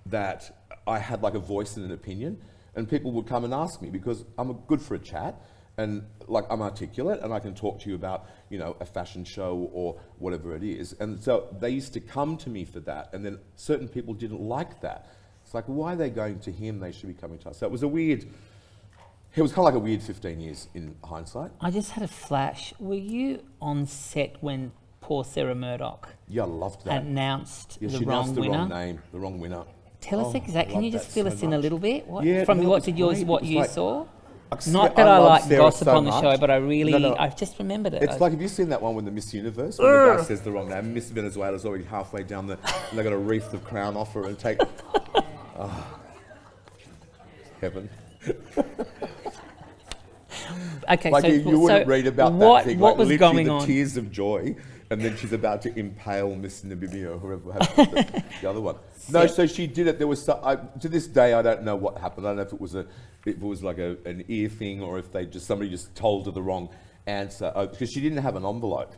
that I had like a voice and an opinion, and people would come and ask me because I'm good for a chat, and like I'm articulate and I can talk to you about, you know, a fashion show or whatever it is. And so they used to come to me for that, and then certain people didn't like that. It's like, why are they going to him? They should be coming to us. So it was kind of like a weird 15 years in hindsight. I just had a flash. Were you on set when poor Sarah Murdoch Yeah, I loved that. announced Yeah, the she wrong announced the winner? wrong name, the wrong winner. Tell us exactly. Can you just fill us in a little bit? What, Yeah, from no, what it was great. what It was you like- saw? Not Not that I love like Sarah gossip so on the much. show, but I really, No. I've just remembered it. It's like, have you seen that one with the Miss Universe? When the guy says the wrong name. Miss Venezuela's already halfway down and they got to reef the crown off her and take... Oh, heaven. okay, Like so you wouldn't read about what, that thing. What like was literally going the on? tears of joy, and then she's about to impale Miss Namibia or whoever had the other one. No, so she did it. There was to this day I don't know what happened. I don't know if it was like an ear thing or if somebody just told her the wrong answer because she didn't have an envelope,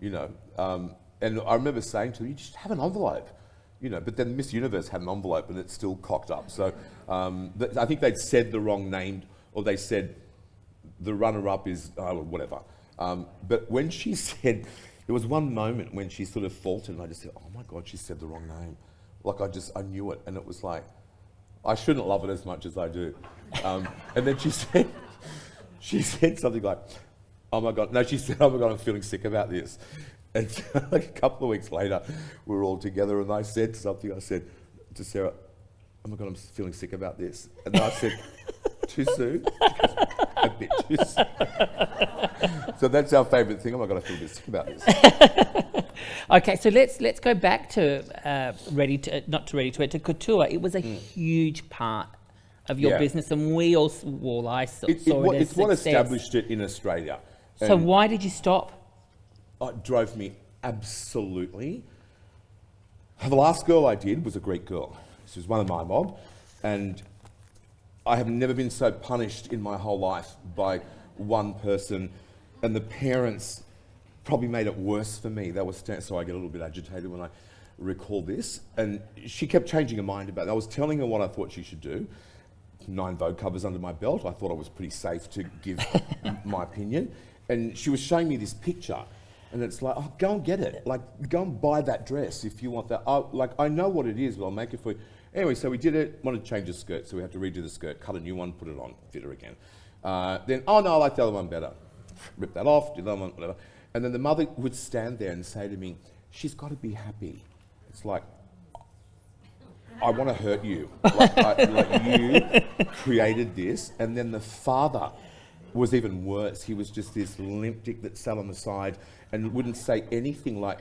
you know. And I remember saying to her, "You just have an envelope." You know, but then Miss Universe had an envelope and it's still cocked up. So I think they'd said the wrong name, or they said the runner-up is whatever. But when she said, there was one moment when she sort of faltered, and I just said, "Oh my God, she said the wrong name." Like I knew it, and it was like, I shouldn't love it as much as I do. And then she said something like, "Oh my God," no, she said, "Oh my God, I'm feeling sick about this." And so, like a couple of weeks later, we were all together, and I said something. I said to Sarah, "Oh my God, I'm feeling sick about this." And then I said, "Too soon?" She goes, "A bit too soon." So that's our favourite thing. Oh my God, I feel a bit sick about this. Okay, so let's go back to to couture. It was a huge part of your business, and we all I saw it as it's what success. established it in Australia. So And why did you stop? it drove me absolutely. The last girl I did was a Greek girl. She was one of my mob, and I have never been so punished in my whole life by one person, and the parents probably made it worse for me. They were so I get a little bit agitated when I recall this, and she kept changing her mind about it. I was telling her what I thought she should do. 9 Vogue covers under my belt. I thought I was pretty safe to give my opinion, and she was showing me this picture. And it's like, oh, go and get it. Like, go and buy that dress if you want that. I know what it is, but I'll make it for you. Anyway, so we did it, wanted to change the skirt, so we had to redo the skirt, cut a new one, put it on, fit her again. Then, oh no, I like the other one better. Rip that off, do the other one, whatever. And then the mother would stand there and say to me, "She's got to be happy." It's like, I want to hurt you. Like you created this. And then the father was even worse. He was just this limp dick that sat on the side and wouldn't say anything like,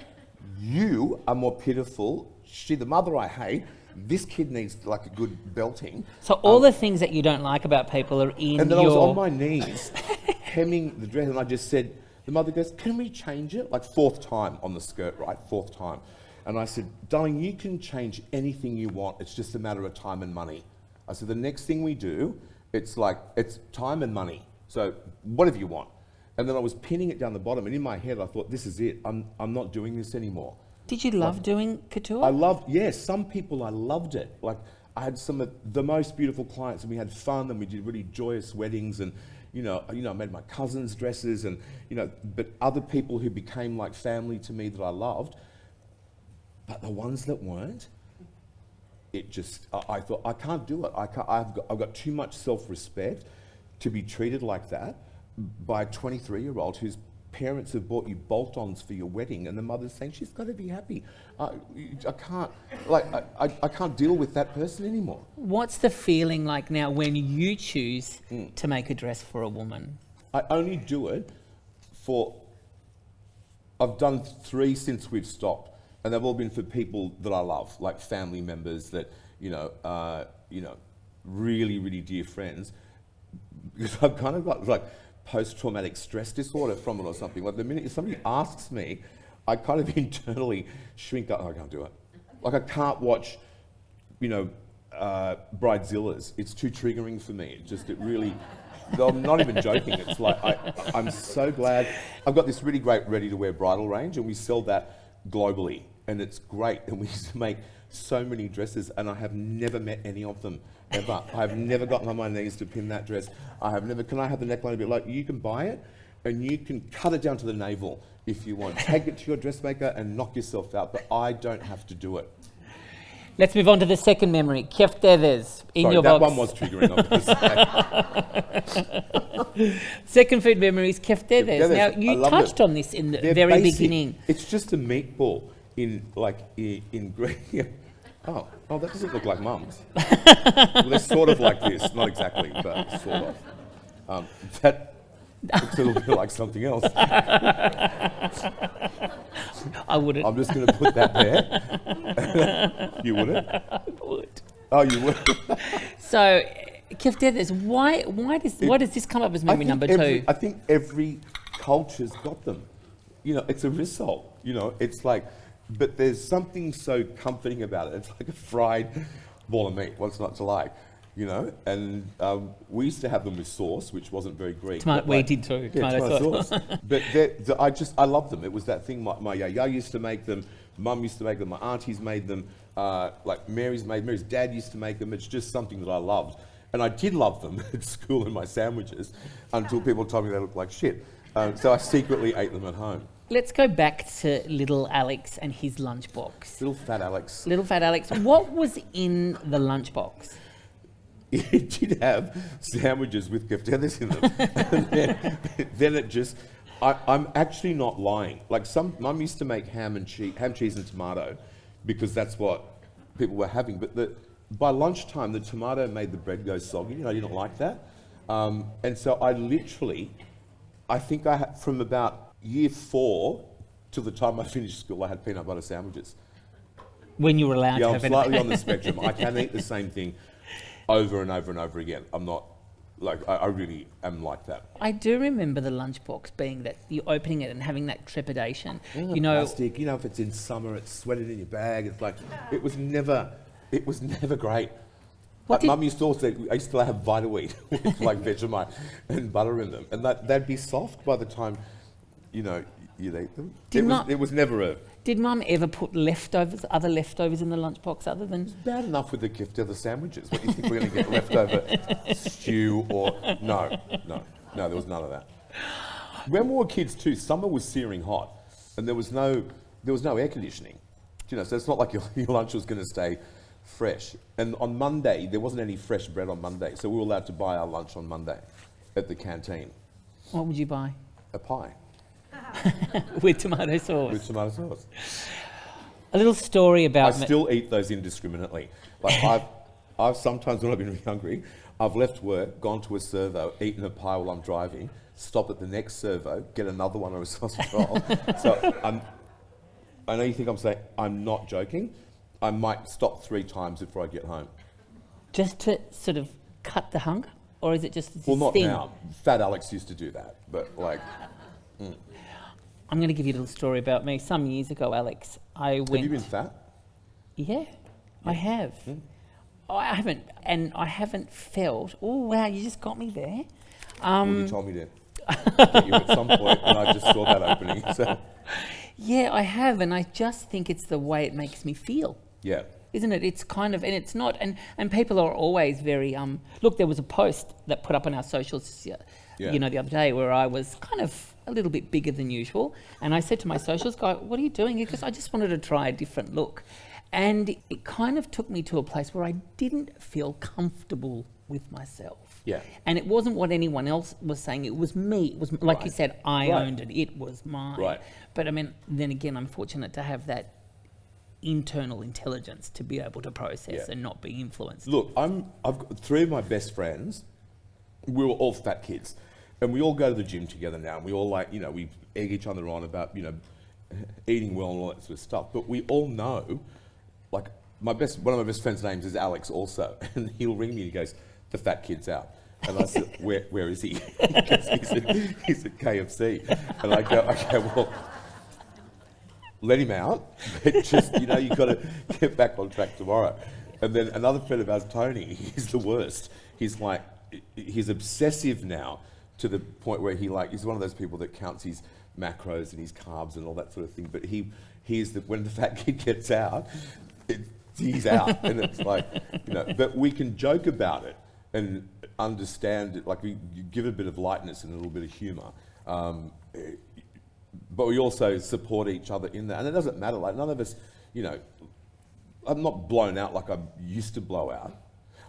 "You are more pitiful. She, the mother I hate. This kid needs like a good belting." So all the things that you don't like about people are in And then your... I was on my knees, hemming the dress, and I just said, the mother goes, "Can we change it?" Like 4th time on the skirt, right? 4th time. And I said, "Darling, you can change anything you want. It's just a matter of time and money." I said, "The next thing we do, it's time and money. So whatever you want." And then I was pinning it down the bottom, and in my head I thought, this is it. I'm not doing this anymore. Did you love doing couture? Some people I loved it. Like I had some of the most beautiful clients, and we had fun, and we did really joyous weddings, and I made my cousins dresses, and but other people who became like family to me that I loved. But the ones that weren't, I thought I can't do it. I've got too much self-respect to be treated like that by a 23-year-old whose parents have bought you bolt-ons for your wedding, and the mother's saying she's got to be happy. I can't deal with that person anymore. What's the feeling like now when you choose to make a dress for a woman? I only do it I've done 3 since we've stopped, and they've all been for people that I love, like family members that really, really dear friends. Because I've kind of got like post-traumatic stress disorder from it or something. Like the minute somebody asks me, I kind of internally shrink up. I can't do it. Like I can't watch, Bridezillas. It's too triggering for me. It really I'm not even joking. It's like, I'm so glad. I've got this really great ready-to-wear bridal range, and we sell that globally, and it's great. And we used to make so many dresses, and I have never met any of them, ever. I've never gotten on my knees to pin that dress. I have never, can I have the neckline a bit like, you can buy it, and you can cut it down to the navel if you want. Take it to your dressmaker and knock yourself out, but I don't have to do it. Let's move on to the second memory. Kef Deathers in Sorry, your that box. one was triggering, obviously. Second food memory is Kef Deathers. Now, you touched on this in the very basic. beginning. It's just a meatball in Greek. Oh, that doesn't look like Mum's. Well, they're sort of like this, not exactly, but sort of. That looks a little bit like something else. I wouldn't. I'm just going to put that there. You wouldn't? I would. Oh, you would? So, Kef Deathers, why does this come up as memory number two? I think every culture's got them. You know, it's a risol. You know, it's like, but there's something so comforting about it. It's like a fried ball of meat. What's not to like? You know, and we used to have them with sauce, which wasn't very Greek. We did too. Yeah, tomato sauce. But I love them. It was that thing. My yaya used to make them. Mum used to make them. My aunties made them. Like Mary's dad used to make them. It's just something that I loved, and I did love them at school in my sandwiches, until people told me they looked like shit. So I secretly ate them at home. Let's go back to little Alex and his lunchbox. Little fat Alex. Little fat Alex. What was in the lunchbox? It did have sandwiches with Kef Deathers in them. And then it just, I'm actually not lying. Like Mum used to make ham, cheese and tomato, because that's what people were having. But by lunchtime, the tomato made the bread go soggy, and I didn't like that. And so I think I had, from about year 4 till the time I finished school, I had peanut butter sandwiches. When you were allowed to have I'm slightly on the spectrum. I can eat the same thing over and over and over again. I'm not, like, I really am like that. I do remember the lunchbox being that, you opening it and having that trepidation. You know, plastic, you know, if it's in summer, it's sweated in your bag. It's like, it was never great. Like Mum used to also, I used to have Vita-Wheat with like Vegemite and butter in them. And they'd be soft by the time, you know, you'd eat them. It was never a... Did Mum ever put other leftovers in the lunchbox other than... It's bad enough with the Kef Deathers sandwiches. What, do you think we're going to get leftover stew or... No, there was none of that. When we were kids too, summer was searing hot, and there was no air conditioning. You know, so it's not like your lunch was going to stay fresh. And on Monday, there wasn't any fresh bread on Monday, so we were allowed to buy our lunch on Monday at the canteen. What would you buy? A pie. With tomato sauce. With tomato sauce. A little story about... I still eat those indiscriminately. Like I've sometimes, when I've been really hungry, I've left work, gone to a servo, eaten a pie while I'm driving, stop at the next servo, get another one or a sausage roll. So I know you think I'm saying, I'm not joking. I might stop 3 times before I get home. Just to sort of cut the hunger? Or is it just this Well, not thing? now. Fat Alex used to do that, but like... I'm going to give you a little story about me. Some years ago, Alex, I went... Have you been fat? Yeah, I have. I haven't felt... Oh, wow, you just got me there. Well, you told me to get you at some point, and I just saw that opening. So. Yeah, I have, and I just think it's the way it makes me feel. Yeah. Isn't it? It's kind of, and it's not, and people are always very, look, there was a post that put up on our socials, you know, the other day where I was kind of a little bit bigger than usual. And I said to my socials guy, what are you doing? Because I just wanted to try a different look. And it kind of took me to a place where I didn't feel comfortable with myself. Yeah. And it wasn't what anyone else was saying. It was me. It was, like you said, I owned it. It was mine. Right. But I mean, then again, I'm fortunate to have that internal intelligence to be able to process and not be influenced. Look, I've got 3 of my best friends. We were all fat kids, and we all go to the gym together now. And we all, like, you know, we egg each other on about, you know, eating well and all that sort of stuff. But we all know, like, one of my best friends' names is Alex also, and he'll ring me and he goes, "The fat kid's out." And I said, where is he? He's at KFC. And I go, okay, well, let him out, but just, you know, you've got to get back on track tomorrow. And then another friend of ours, Tony, he's the worst. He's like, he's obsessive now to the point where he's one of those people that counts his macros and his carbs and all that sort of thing. But when the fat kid gets out, he's out, and it's like, But we can joke about it and understand it. Like you give it a bit of lightness and a little bit of humour. But we also support each other in that. And it doesn't matter, like none of us, I'm not blown out like I used to blow out.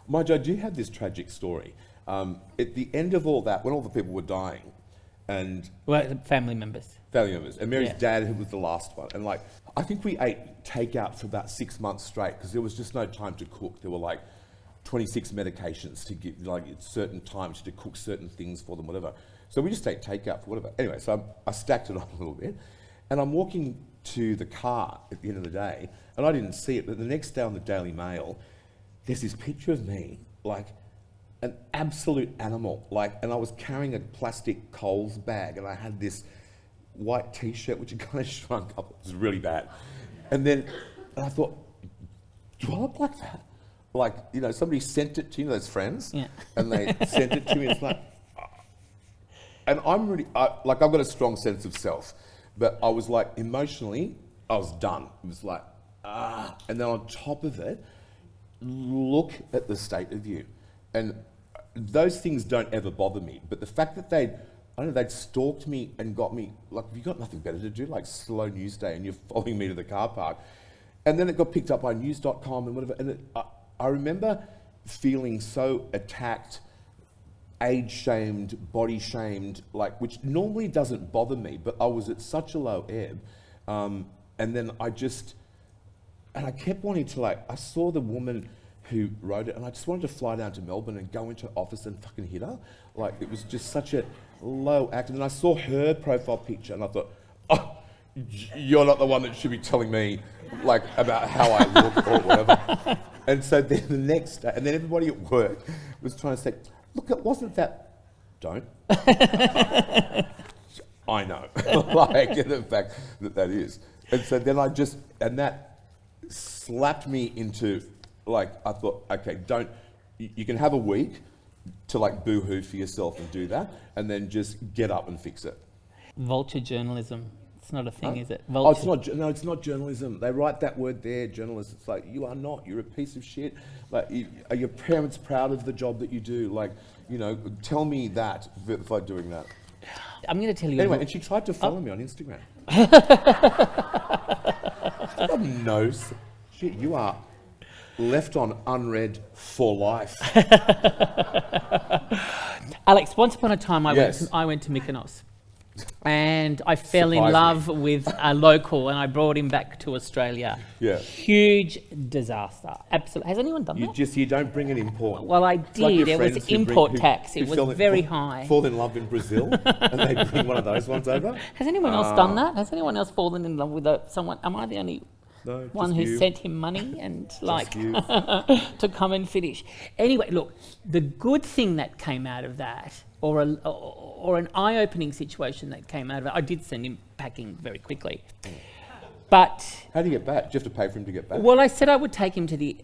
Mind you, I do have this tragic story. At the end of all that, when all the people were dying, and... Well, family members. And Mary's dad, who was the last one. And I think we ate takeout for about 6 months straight because there was just no time to cook. There were 26 medications to give, at certain times to cook certain things for them, whatever. So we just ate takeout for whatever. Anyway, so I stacked it on a little bit, and I'm walking to the car at the end of the day, and I didn't see it, but the next day on the Daily Mail, there's this picture of me, an absolute animal, and I was carrying a plastic Coles bag, and I had this white T-shirt, which had kind of shrunk up. It was really bad. And I thought, do I look like that? Somebody sent it to those friends, and they sent it to me, and it's and I'm really, I've got a strong sense of self, but I was emotionally, I was done. It was and then on top of it, look at the state of you. And those things don't ever bother me, but the fact that they'd stalked me and got me, have you got nothing better to do? Slow news day, and you're following me to the car park. And then it got picked up by news.com and whatever, and I remember feeling so attacked, age-shamed, body-shamed, which normally doesn't bother me, but I was at such a low ebb. And then I kept wanting to, I saw the woman who wrote it, and I just wanted to fly down to Melbourne and go into her office and fucking hit her. It was just such a low act. And then I saw her profile picture, and I thought, oh, you're not the one that should be telling me, about how I look or whatever. And so then the next day, and then everybody at work was trying to say, look, it wasn't that. Don't. I know. The fact that is. And so then and that slapped me into, I thought, okay, you can have a week to boo-hoo for yourself and do that, and then just get up and fix it. Vulture journalism. It's not a thing, is it? Vulture. Oh, it's not. No, it's not journalism. They write that word there, journalist. It's you are not. You're a piece of shit. Are your parents proud of the job that you do? Tell me that by doing that. I'm going to tell you. Anyway, and she tried to follow me on Instagram. God knows. Shit, you are left on unread for life. Alex, once upon a time, I went to Mykonos. And I fell in love with a local, and I brought him back to Australia. Yeah. Huge disaster. Absolutely. Has anyone done that? You don't bring an import. Well, I did. It was import tax. It was very high. Fall in love in Brazil, and they bring one of those ones over. Has anyone else done that? Has anyone else fallen in love with someone? Am I the only one who sent him money and to come and finish? Anyway, look, the good thing that came out of that, or an eye-opening situation that came out of it, I did send him packing very quickly. But how do you get back? Do you have to pay for him to get back? Well, I said I would take him to the.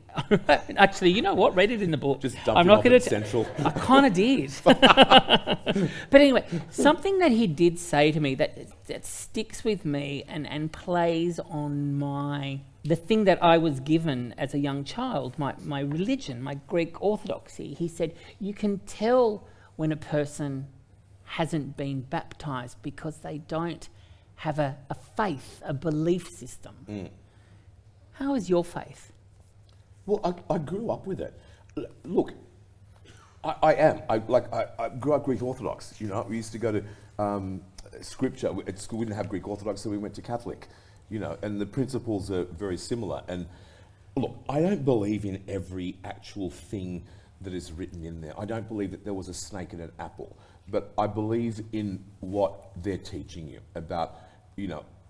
Actually, you know what? Read it in the book. Just dump him off at Central. I kind of did. But anyway, something that he did say to me that sticks with me and plays on the thing that I was given as a young child, my religion, my Greek orthodoxy. He said, you can tell when a person hasn't been baptized because they don't have a faith, a belief system. Mm. How is your faith? Well, I grew up with it. Look, I grew up Greek Orthodox. We used to go to scripture at school. We didn't have Greek Orthodox, so we went to Catholic. And the principles are very similar. And look, I don't believe in every actual thing that is written in there. I don't believe that there was a snake in an apple, but I believe in what they're teaching you about,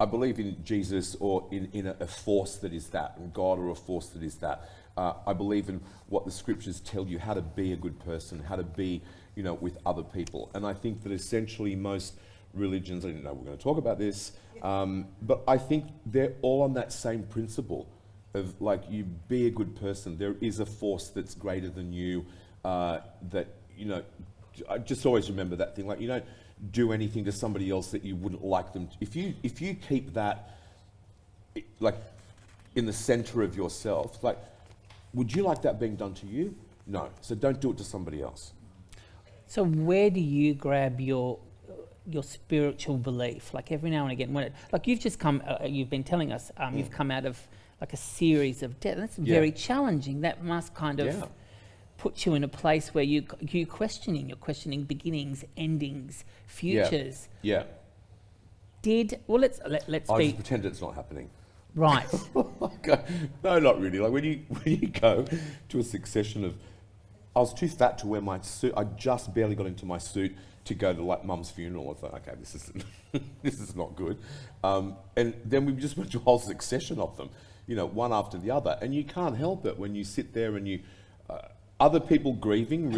I believe in Jesus or in a force that is that, and God or a force that is that. I believe in what the scriptures tell you, how to be a good person, how to be, with other people. And I think that essentially most religions, I didn't know we're going to talk about this, but I think they're all on that same principle of you be a good person. There is a force that's greater than you, that you know, I just always remember that thing. Like, you don't do anything to somebody else that you wouldn't like them to. If you keep that, like, in the center of yourself, like, would you like that being done to you? No. So don't do it to somebody else. So where do you grab your spiritual belief? Like every now and again, when like you've just come, you've been telling us, you've come out of like a series of death. That's very challenging. That must kind of put you in a place where you're questioning beginnings, endings, futures. Yeah. Let's I just pretend it's not happening. Right. No, not really. Like when you go to a succession of, I was too fat to wear my suit. I just barely got into my suit to go to like mum's funeral. I thought, okay, this is not good. And then we just went to a whole succession of them, you know, one after the other. And you can't help it when you sit there and you, other people grieving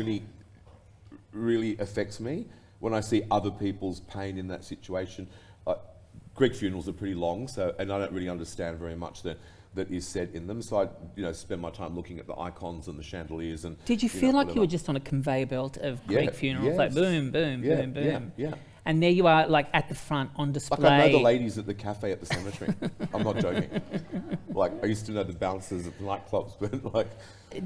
really affects me when I see other people's pain in that situation. Greek funerals are pretty long, and I don't really understand very much that is said in them. So I, spend my time looking at the icons and the chandeliers. And did you feel like you were just on a conveyor belt of Greek funerals, like boom, boom, boom, boom? Yeah. And there you are, like at the front on display. Like I know the ladies at the cafe at the cemetery. I'm not joking. Like I used to know the bouncers at the nightclubs, but like.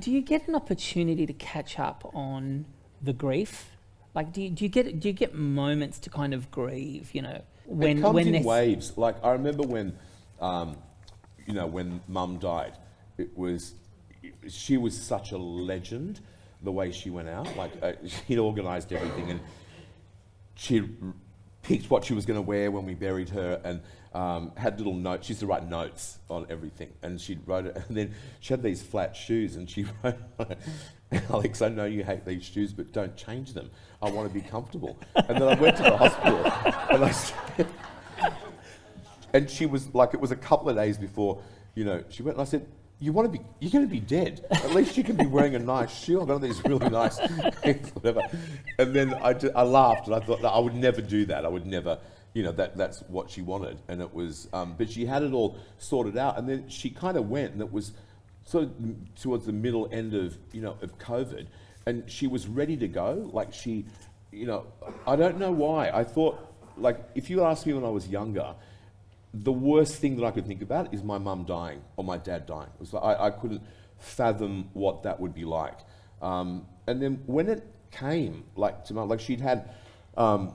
Do you get an opportunity to catch up on the grief? Like, do you get moments to kind of grieve? You know, it comes in waves. Like I remember when, when Mum died, she was such a legend. The way she went out, like she'd organised everything, and she picked what she was going to wear when we buried her, and had little notes. She used to write notes on everything, and she'd write it. And then she had these flat shoes, and she wrote, "Alex, I know you hate these shoes, but don't change them. I want to be comfortable." And then I went to the hospital, and she was like, it was a couple of days before, she went, and I said, you're going to be dead. At least you can be wearing a nice shoe. I've got these really nice things, whatever. And then I laughed, and I thought that I would never do that. I would never, that's what she wanted. And it was, but she had it all sorted out. And then she kind of went, and it was sort of towards the middle end of, of COVID. And she was ready to go. Like she, I don't know why. I thought, like, if you asked me when I was younger, the worst thing that I could think about is my mum dying or my dad dying. It was like I couldn't fathom what that would be like. And then when it came, like to Mum, like she'd had some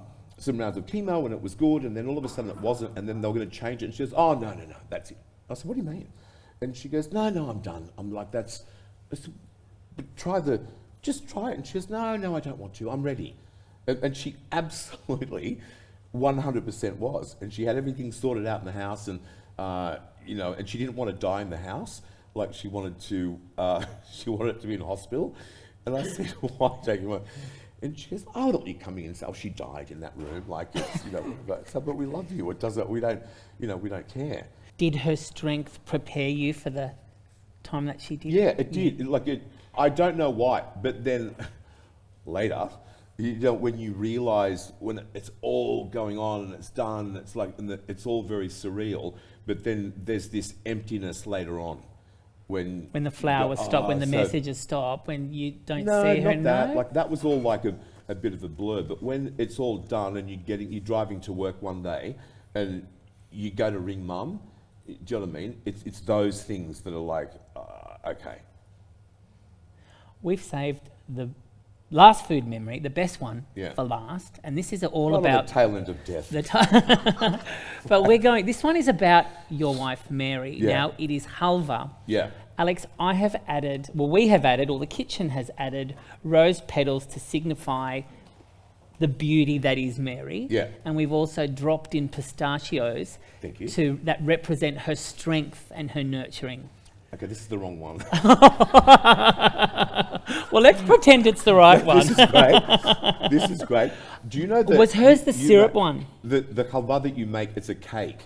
rounds of chemo and it was good, and then all of a sudden it wasn't, and then they were going to change it, and she goes, "Oh no, that's it." I said, "What do you mean?" And she goes, "No, I'm done." I'm like, but just try it. And she goes, "No, I don't want to. I'm ready." And she absolutely 100% was, and she had everything sorted out in the house, and and she didn't want to die in the house. Like she wanted to be in hospital. And I said, "Why don't you want?" And she goes, "I don't want you coming in and say, oh, she died in that room. Like it's, but we love you. It doesn't. We don't care." Did her strength prepare you for the time that she did? Yeah, it did. I don't know why, but then later. When you realise when it's all going on and it's done, it's like it's all very surreal. But then there's this emptiness later on, when the flowers stop, when the messages stop, when you don't see her. Not that. Like that was all like a bit of a blur. But when it's all done and you're driving to work one day and you go to ring Mum, do you know what I mean? It's those things that are like, okay. We've saved the last food memory, the best one, for last, and this is all about the tail end of death. But this one is about your wife Mary. Now it is halva. Alex, we have added, or the kitchen has added, rose petals to signify the beauty that is Mary. And we've also dropped in pistachios that represent her strength and her nurturing. Okay, this is the wrong one. Well, let's pretend it's the right one. This is great. Do you know that... Was hers the syrup one? The halva that you make, it's a cake.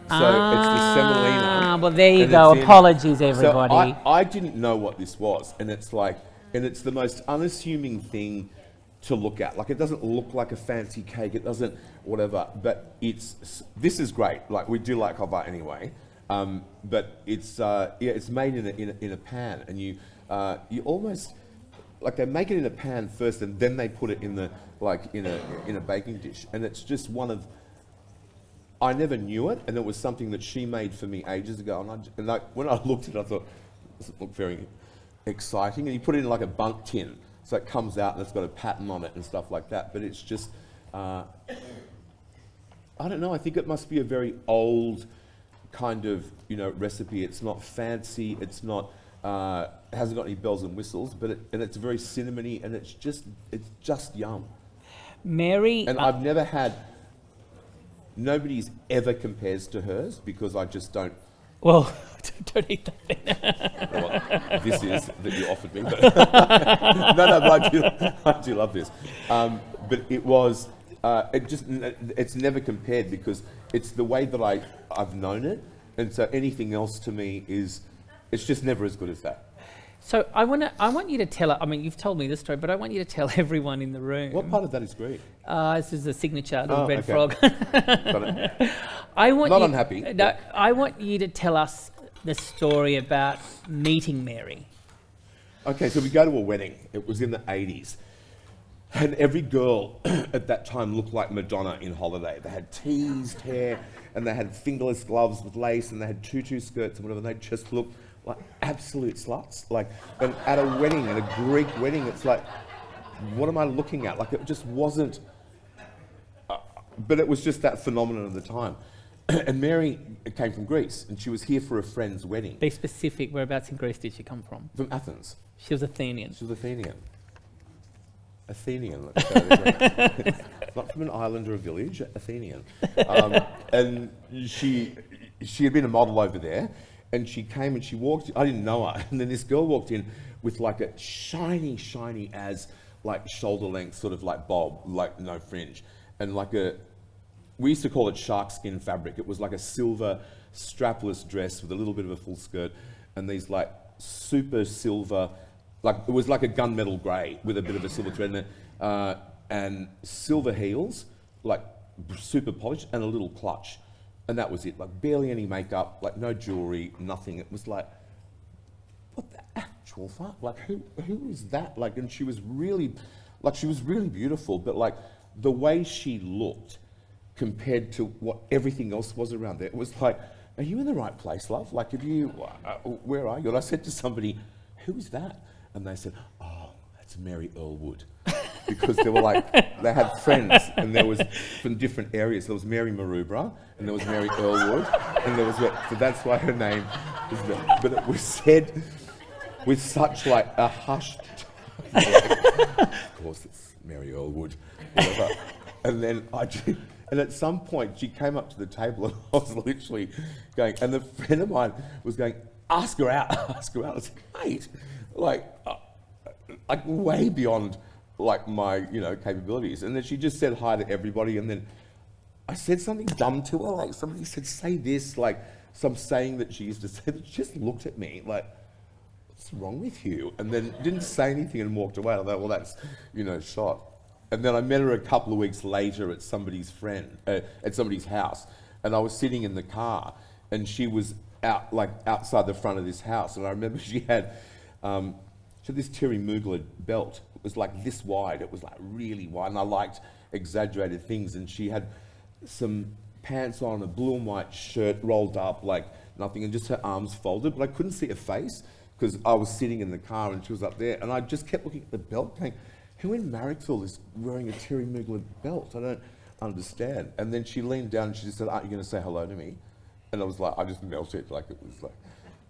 So it's the semolina. Well, there you go. Apologies, everybody. So I didn't know what this was. And it's the most unassuming thing to look at. Like, it doesn't look like a fancy cake. It doesn't, whatever. But this is great. Like, we do like halva anyway. But it's made in a pan, and you almost like they make it in a pan first, and then they put it in the in a baking dish, and it's just one of. I never knew it, and it was something that she made for me ages ago. And when I looked at it, I thought, this doesn't look very exciting. And you put it in like a bunk tin, so it comes out and it's got a pattern on it and stuff like that. But it's just, I don't know. I think it must be a very old kind of recipe. It's not fancy. It's not. It hasn't got any bells and whistles, but it's very cinnamony, and it's just yum. Mary, and I've never had. Nobody's ever compares to hers because I just don't. Well, don't eat that then. Well, this is that you offered me. But no, but I do love this. But it was, it's never compared because it's the way that I've known it, and so anything else to me it's just never as good as that. So I want you to tell. I mean, you've told me this story, but I want you to tell everyone in the room. What part of that is Greek? This is a signature little red okay. frog. Got it. Unhappy. No, I want you to tell us the story about meeting Mary. Okay, so we go to a wedding. It was in the 80s. And every girl at that time looked like Madonna in Holiday. They had teased hair, and they had fingerless gloves with lace, and they had tutu skirts and whatever. And they just looked like absolute sluts. Like, and at a wedding, at a Greek wedding, it's like, what am I looking at? Like, it just wasn't. But it was just that phenomenon of the time. And Mary came from Greece, and she was here for a friend's wedding. Be specific. Whereabouts in Greece did she come from? From Athens. She was Athenian. She was Athenian. Athenian, let's say. Not from an island or a village, Athenian. And she had been a model over there, and she came and she walked, I didn't know her, and then this girl walked in with like a shiny as like shoulder length sort of like bob, like no fringe, and like we used to call it shark skin fabric. It was like a silver strapless dress with a little bit of a full skirt, and these like super silver, like it was like a gunmetal grey with a bit of a silver thread in it, and silver heels, like super polished, and a little clutch. And that was it, like barely any makeup, like no jewelry, nothing. It was like, what the actual fuck? Like who is that? Like, and she was really beautiful, but like the way she looked compared to what everything else was around there, it was like, are you in the right place, love? Like, where are you? And I said to somebody, who is that? And they said, oh, that's Mary Earlwood. Because they were like, they had friends, and there was from different areas. There was Mary Maroubra, and there was Mary Earlwood, and there was, so that's why her name is that. But it was said with such like a hushed, like, of course it's Mary Earlwood, whatever. And then and at some point she came up to the table, and I was literally going, and the friend of mine was going, ask her out. I was like, mate, like way beyond like my, capabilities. And then she just said hi to everybody, and then I said something dumb to her, like somebody said, say this, like some saying that she used to say, that she just looked at me like, what's wrong with you? And then didn't say anything and walked away. I thought, well, that's, shot. And then I met her a couple of weeks later at somebody's house, and I was sitting in the car, and she was outside the front of this house, and I remember she had this Terry Mugler belt. It was like this wide. It was like really wide, and I liked exaggerated things. And she had some pants on, a blue and white shirt rolled up like nothing, and just her arms folded. But I couldn't see her face because I was sitting in the car and she was up there. And I just kept looking at the belt, going, who in Marrickville is wearing a Terry Mugler belt? I don't understand. And then she leaned down and she just said, aren't you going to say hello to me? And I was like, I just melted. Like, it was like,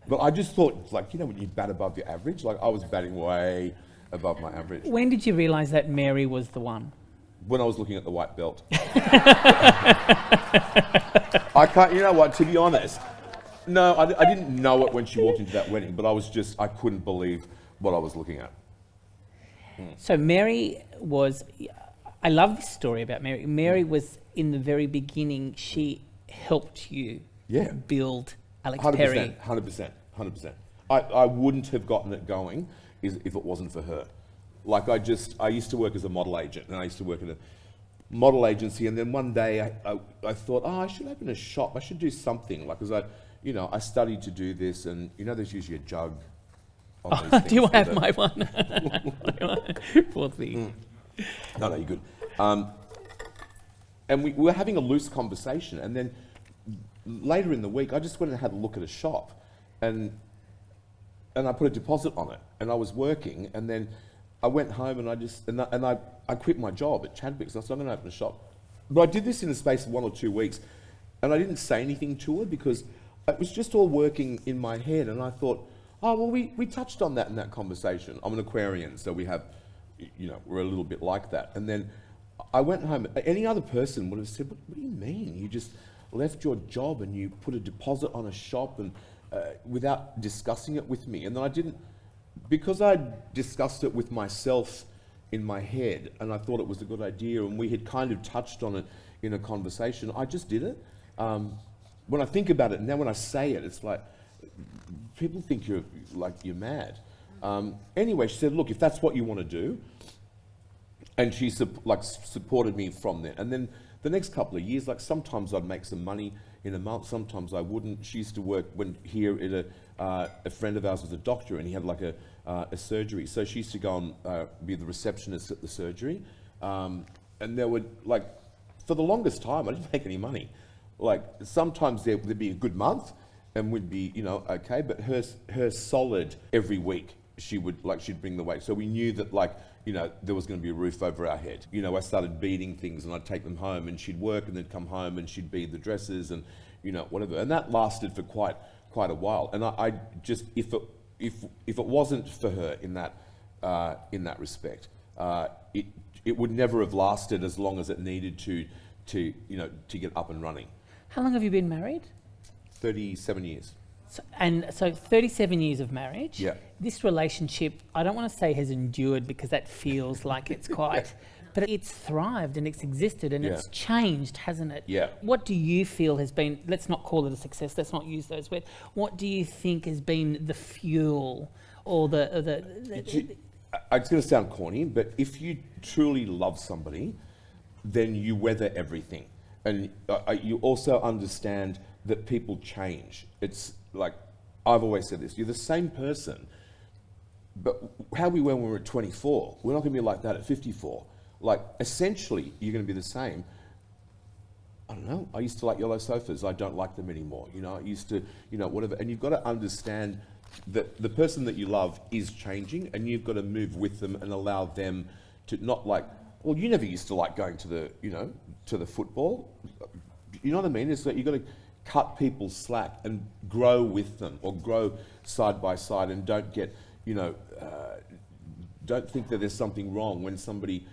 but I just thought, like, when you bat above your average, like I was batting way above my average. When did you realise that Mary was the one? When I was looking at the white belt. I can't, you know what, to be honest, no, I didn't know it when she walked into that wedding, but I couldn't believe what I was looking at. So Mary was, I love this story about Mary. Mary was, in the very beginning, she helped you build Alex Perry. 100%. I wouldn't have gotten it going if it wasn't for her. Like I used to work as a model agent, and I used to work in a model agency, and then one day I thought, I should open a shop. I should do something, like, because I studied to do this, and there's usually a jug on these things. Do you have my one? Poor thing. No, you're good. And we were having a loose conversation, and then later in the week, I just went and had a look at a shop, and I put a deposit on it, and I was working, and then I went home and I quit my job at Chadwick's. I said, I'm going to open a shop. But I did this in the space of 1 or 2 weeks, and I didn't say anything to her because it was just all working in my head, and I thought, oh, well, we touched on that in that conversation. I'm an Aquarian, so we have, we're a little bit like that. And then I went home. Any other person would have said, what do you mean? You just left your job and you put a deposit on a shop and without discussing it with me. And then I didn't, because I discussed it with myself in my head and I thought it was a good idea and we had kind of touched on it in a conversation, I just did it. When I think about it now, when I say it, it's like, people think you're mad. Anyway, she said, look, if that's what you want to do, and she supported me from there. And then the next couple of years, sometimes I'd make some money in a month, sometimes I wouldn't. She used to work here at a friend of ours was a doctor and he had a surgery. So she used to go and be the receptionist at the surgery. And there would, for the longest time, I didn't make any money. Sometimes there'd be a good month and we'd be, okay, but her solid every week, she'd bring the weight. So we knew that there was going to be a roof over our head. I started beading things and I'd take them home and she'd work and then come home and she'd bead the dresses and, whatever. And that lasted for quite a while. And I just, if it wasn't for her in that respect, it would never have lasted as long as it needed to get up and running. How long have you been married? 37 years. So 37 years of marriage. Yeah. This relationship, I don't want to say has endured because that feels like it's quite, but it's thrived and it's existed and it's changed, hasn't it? Yeah. What do you feel has been, let's not call it a success, let's not use those words. What do you think has been the fuel or it's going to sound corny, but if you truly love somebody, then you weather everything. And you also understand that people change. It's like, I've always said this, you're the same person, but how we were when we were at 24, we're not going to be like that at 54. Essentially, you're going to be the same. I don't know, I used to like yellow sofas, I don't like them anymore. I used to, whatever. And you've got to understand that the person that you love is changing and you've got to move with them and allow them to not well, you never used to like going to the, to the football. You know what I mean? It's like you've got to cut people's slack and grow with them or grow side by side and don't get, don't think that there's something wrong when somebody,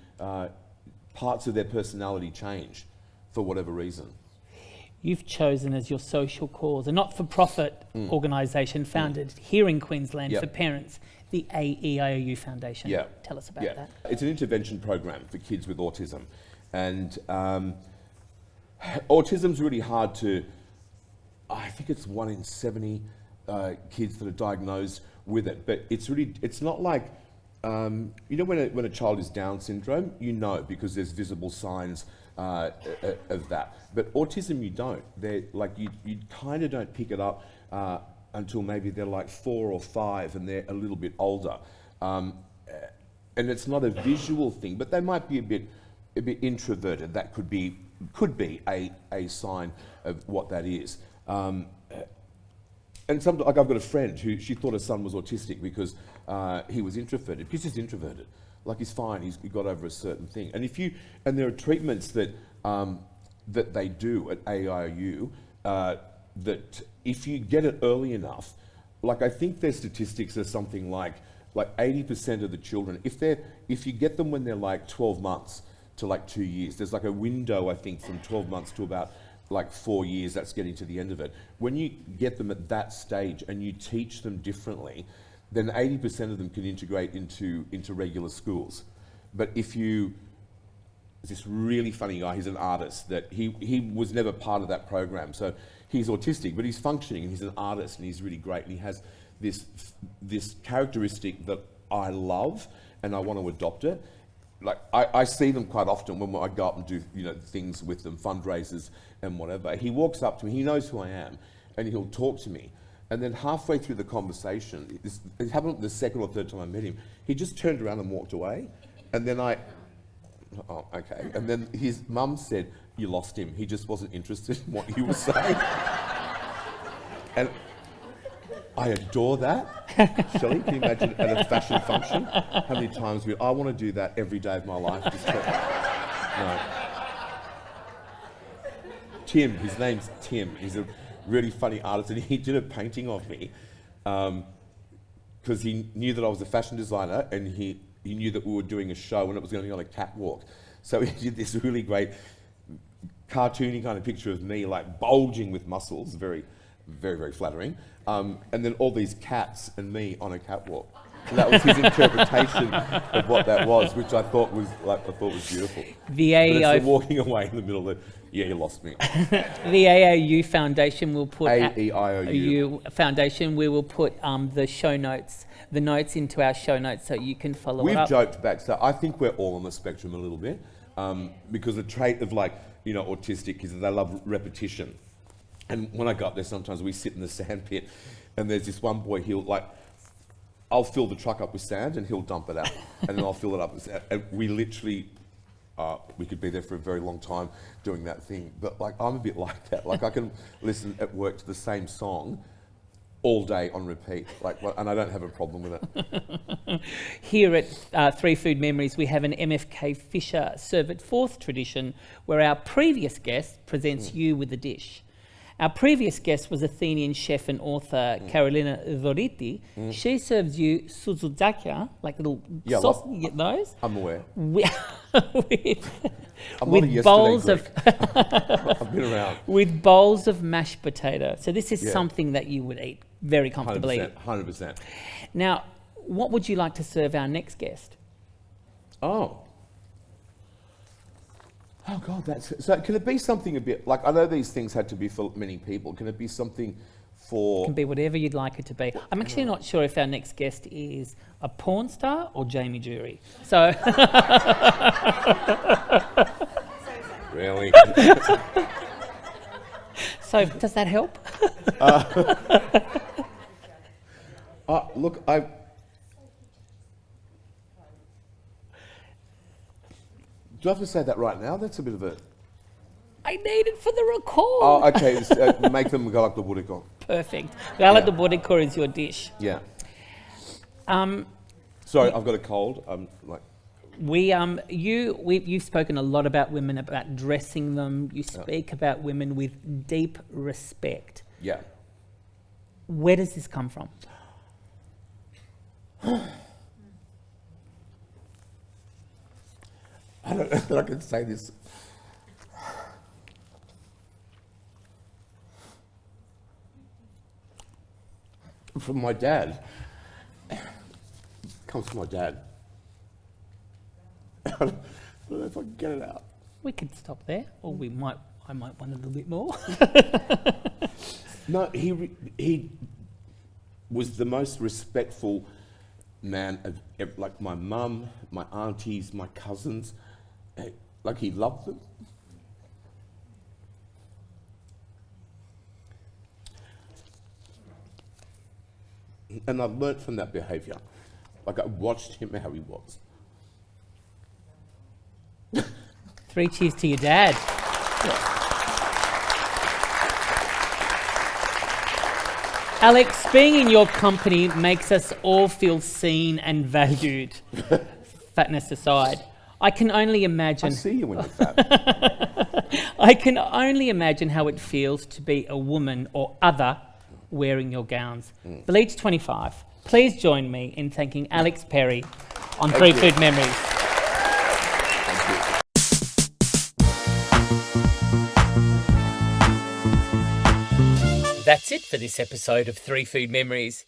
parts of their personality change for whatever reason. You've chosen as your social cause a not-for-profit organisation founded here in Queensland for parents, the AEIOU Foundation. Yeah. Tell us about that. It's an intervention program for kids with autism. And autism's really hard to, I think it's 1 in 70 kids that are diagnosed with it. But it's not like, when a child is Down syndrome, because there's visible signs of that. But autism, you don't. They're you kind of don't pick it up until maybe they're 4 or 5 and they're a little bit older. And it's not a visual thing, but they might be a bit introverted. That could be a sign of what that is. And I've got a friend who she thought her son was autistic because he was introverted. He's just introverted. He's fine. He got over a certain thing. And there are treatments that that they do at AEIOU that if you get it early enough, I think their statistics are something like 80% of the children, if you get them when they're 12 months to 2 years, there's a window, I think, from 12 months to about 4 years, that's getting to the end of it. When you get them at that stage and you teach them differently, then 80% of them can integrate into regular schools. But this really funny guy, he's an artist, that he was never part of that program. So he's autistic, but he's functioning and he's an artist and he's really great. And he has this characteristic that I love and I want to adopt it. I see them quite often when I go up and do things with them, fundraisers and whatever. He walks up to me, he knows who I am, and he'll talk to me. And then halfway through the conversation, it happened the second or third time I met him, he just turned around and walked away. And then oh, okay. And then his mum said, you lost him. He just wasn't interested in what you were saying. And I adore that. Shelley, can you imagine at a fashion function? How many times I want to do that every day of my life. No. Tim, his name's Tim. He's a really funny artist, and he did a painting of me because he knew that I was a fashion designer, and he knew that we were doing a show and it was going to be on a catwalk. So he did this really great cartoony kind of picture of me, like bulging with muscles, very, very, very flattering. And then all these cats and me on a catwalk. So that was his interpretation of what that was, which I thought was beautiful. The AEIOU walking away in the middle of you lost me. The AEIOU Foundation will put AEIOU Foundation. We will put the notes into our show notes so you can follow it up. We've joked back, so I think we're all on the spectrum a little bit, because the trait of autistic is that they love repetition. And when I go up there, sometimes we sit in the sand pit, and there's this one boy, I'll fill the truck up with sand and he'll dump it out. And then I'll fill it up with sand. And we literally, we could be there for a very long time doing that thing. But I'm a bit like that. I can listen at work to the same song all day on repeat. And I don't have a problem with it. Here at Three Food Memories, we have an MFK Fisher serve at fourth tradition, where our previous guest presents you with a dish. Our previous guest was Athenian chef and author Carolina Zoriti. She serves you suzuzakia, like little sauce. You get those? I'm aware. with bowls of I've been around. With bowls of mashed potato. So this is something that you would eat very comfortably. 100%. Now, what would you like to serve our next guest? Oh God, so can it be something a bit, I know these things had to be for many people. Can it be something for... It can be whatever you'd like it to be. I'm actually not sure if our next guest is a porn star or Jamie Jury. So... Really? So, does that help? Look, do I have to say that right now? That's a bit of a... I need it for the record. Oh, okay. Make them go like the burrito. Perfect. Galak the burrito is your dish. Yeah. Sorry, I've got a cold. You've spoken a lot about women, about dressing them. You speak about women with deep respect. Yeah. Where does this come from? I don't know that I can say this. From my dad. Comes from my dad. I don't know if I can get it out. We could stop there, or I might want a little bit more. No, he was the most respectful man of my mum, my aunties, my cousins. He loved them. And I've learnt from that behaviour. I watched him how he was. 3 cheers to your dad. Alex, being in your company makes us all feel seen and valued. Fatness aside, I can only imagine... I see you when you're fat. I can only imagine how it feels to be a woman or other wearing your gowns. Bleach 25, please join me in thanking Alex Perry on Three Food Memories. That's it for this episode of Three Food Memories.